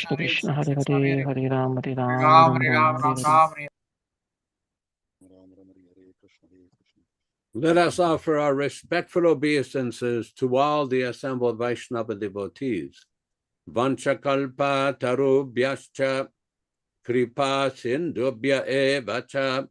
Krishna Hare Hare Ram Let us offer our respectful obeisances to all the assembled Vaishnava devotees. Vanchakalpa tarubhyascha kripa sindubhya evacha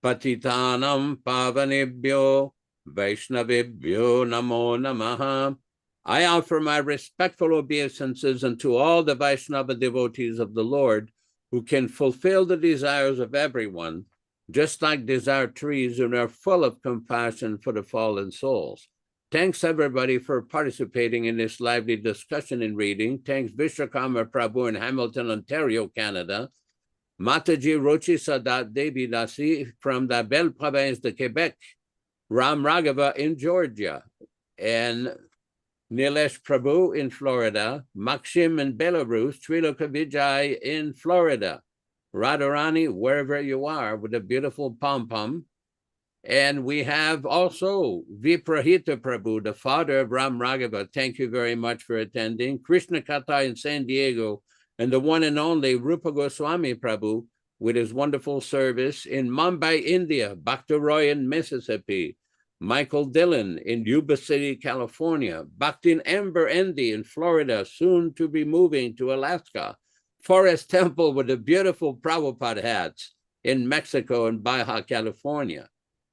patitanam pavanebhyo Vaishnavebhyo namo namaha. I offer my respectful obeisances unto all the Vaishnava devotees of the Lord who can fulfill the desires of everyone, just like desire trees and are full of compassion for the fallen souls. Thanks everybody for participating in this lively discussion and reading. Thanks Vishwakarma Prabhu in Hamilton, Ontario, Canada. Mataji Rochi Sadat Devi Dasi from the Belle Province de Quebec. Ram Raghava in Georgia. And Nilesh Prabhu in Florida, Maxim in Belarus, Triloka Vijay in Florida, Radharani, wherever you are, with a beautiful pom-pom. And we have also Viprahita Prabhu, the father of Ram Raghava. Thank you very much for attending. Krishna Katha in San Diego, and the one and only Rupa Gosvāmī Prabhu with his wonderful service in Mumbai, India, Bhakta Roy in Mississippi, Michael Dillon in Yuba City, California, Bhaktin Amber Endy in Florida, soon to be moving to Alaska, Forest Temple with the beautiful Prabhupada hats in Mexico and Baja, California,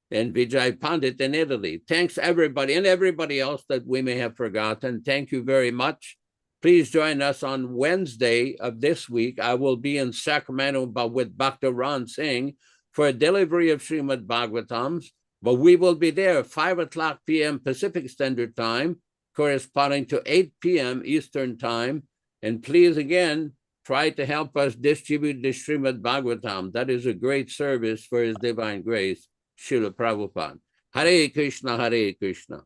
and Vijay Pandit in Italy. Thanks everybody, and everybody else that we may have forgotten. Thank you very much. Please join us on Wednesday of this week. I will be in Sacramento with Bhakta Ron Singh for a delivery of Srimad Bhagavatams, but we will be there 5:00 p.m. Pacific Standard Time, corresponding to 8 p.m. Eastern Time. And please, again, try to help us distribute the Srimad Bhagavatam. That is a great service for His Divine Grace, Srila Prabhupada. Hare Krishna, Hare Krishna.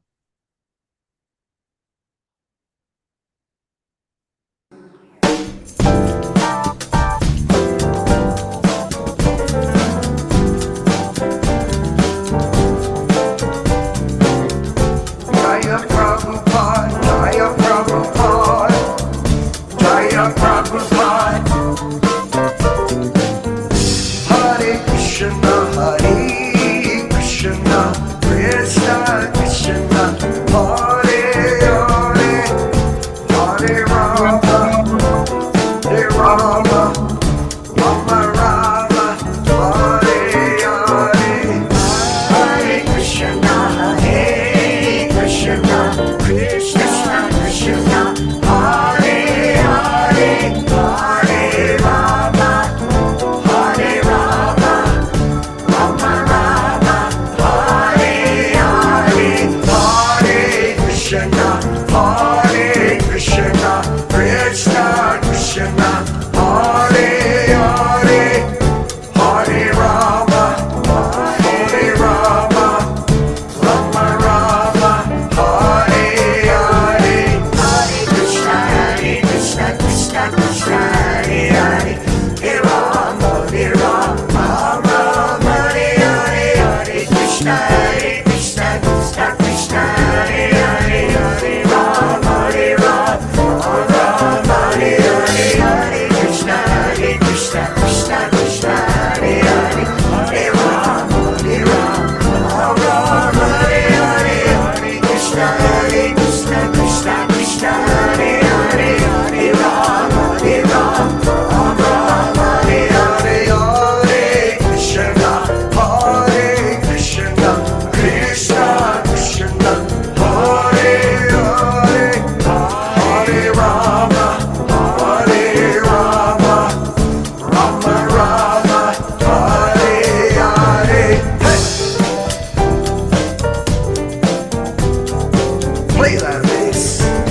Jaya Prabhupada, Jaya Prabhupada, Jaya Prabhupada. Hare Krishna, Hare Krishna, Krishna Krishna, Hare Hare, Hare Rama, Hare Rama, Rama Rama, Hare Hare, Hare Krishna, Hare Krishna, Krishna Krishna, Hare Hare, Hare Rama, Hare Rama, Rama Rama, Hare Hare, Hare Krishna, Krishna Krishna, Hare Hare, Hare Rama, Hare Rama, Rama Rama, Hare Hare, Hare Krishna, Krishna Krishna, Hare Hare, Hare Rama, Rama Rama, Hare Hare, Hare Krishna, Krishna Krishna, Hare Hare, Hare Rama, Rama, Hare Hare, Hare Krishna, Krishna Krishna, Hare Hare, Hare Rama, Rama, Hare Hare, Hare Krishna, Krishna Krishna, Hare Hare, Hare Rama, Rama, Hare Hare, Hare Krishna, Krishna Krishna, Hare Hare, Hare Rama, Rama, Hare Hare. Play that bass,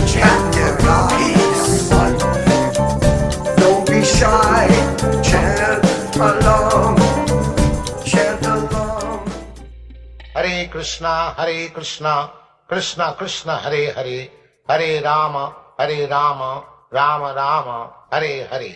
chant Devotees. Don't be shy, chant along, chant along. Hare Krishna, Krishna Krishna, Hare Hare, Hare Rama, Rama Rama, Hare Hare.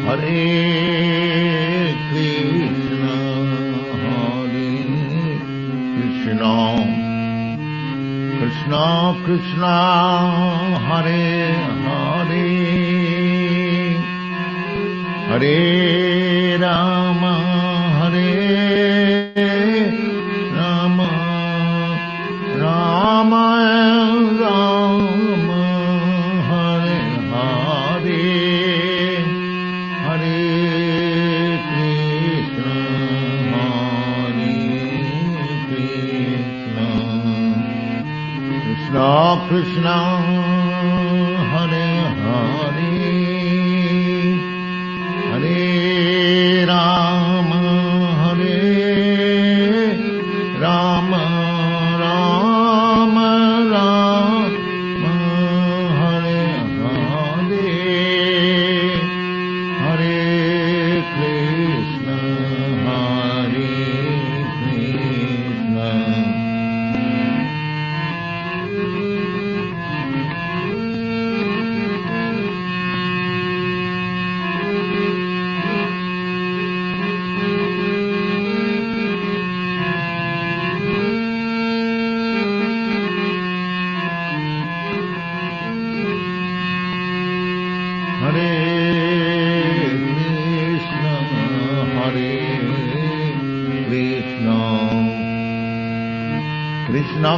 Hare Krishna, Krishna Krishna, Hare Hare, Hare Rama, Rama, Rama Rama, Hare Hare, Hare Krishna, Krishna Krishna, Hare Hare, Hare Rama, Rama.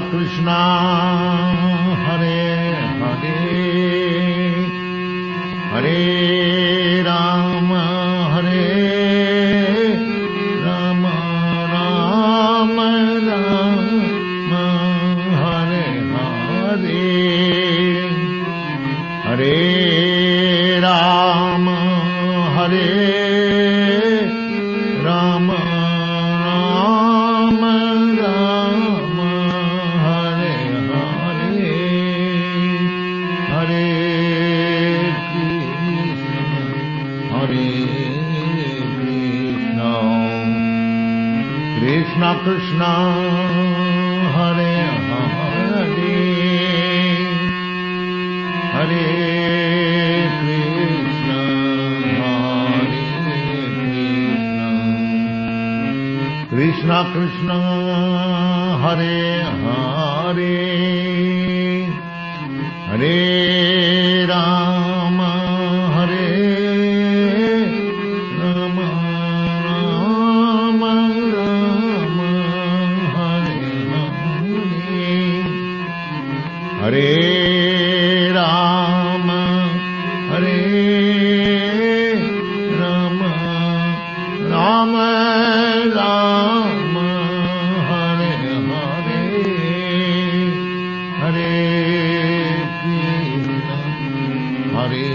Krishna Hare Hare Hare Rama Hare Rama Rama Rama Hare Hare Hare Rama Hare Rama Rama Rama Hare Hare Hare Krishna Krishna Hare Hare Hare Krishna Krishna Krishna Hare Hare Hare Rama Hare Rama Rama Rama Hare Hare Hare Rama Hare Rama Rama Rama Hare Hare Hare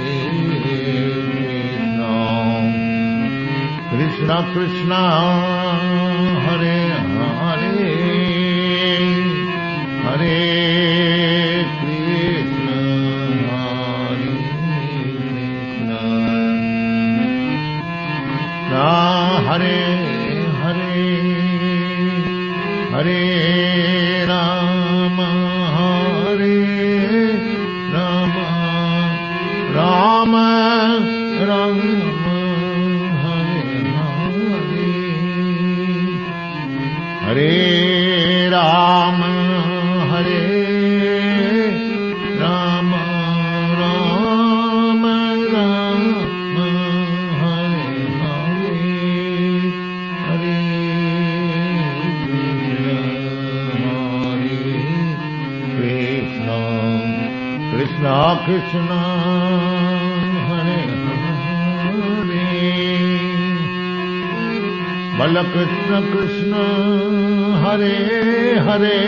Krishna Krishna Krishna Hare Hare Hare Krishna Hare Krishna Hare Hare Hare Rama Hare Rama Rama Rama Hare Hare Hare Rama Hare Rama Rama Rama Hare Hare Hare Krishna Krishna Krishna Hare Hare Bala Krishna Krishna Hare Hare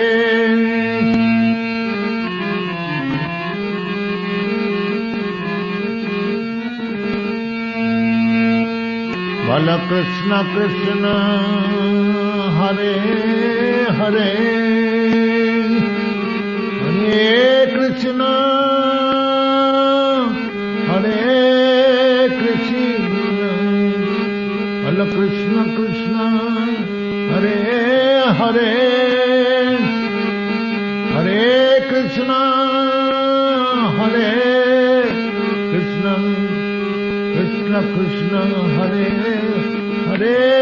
Bala Krishna Krishna Hare Hare Hare Krishna Hare Krishna Hare Krishna Krishna Hare Hare Hare Krishna Hare Krishna Krishna Krishna Hare Hare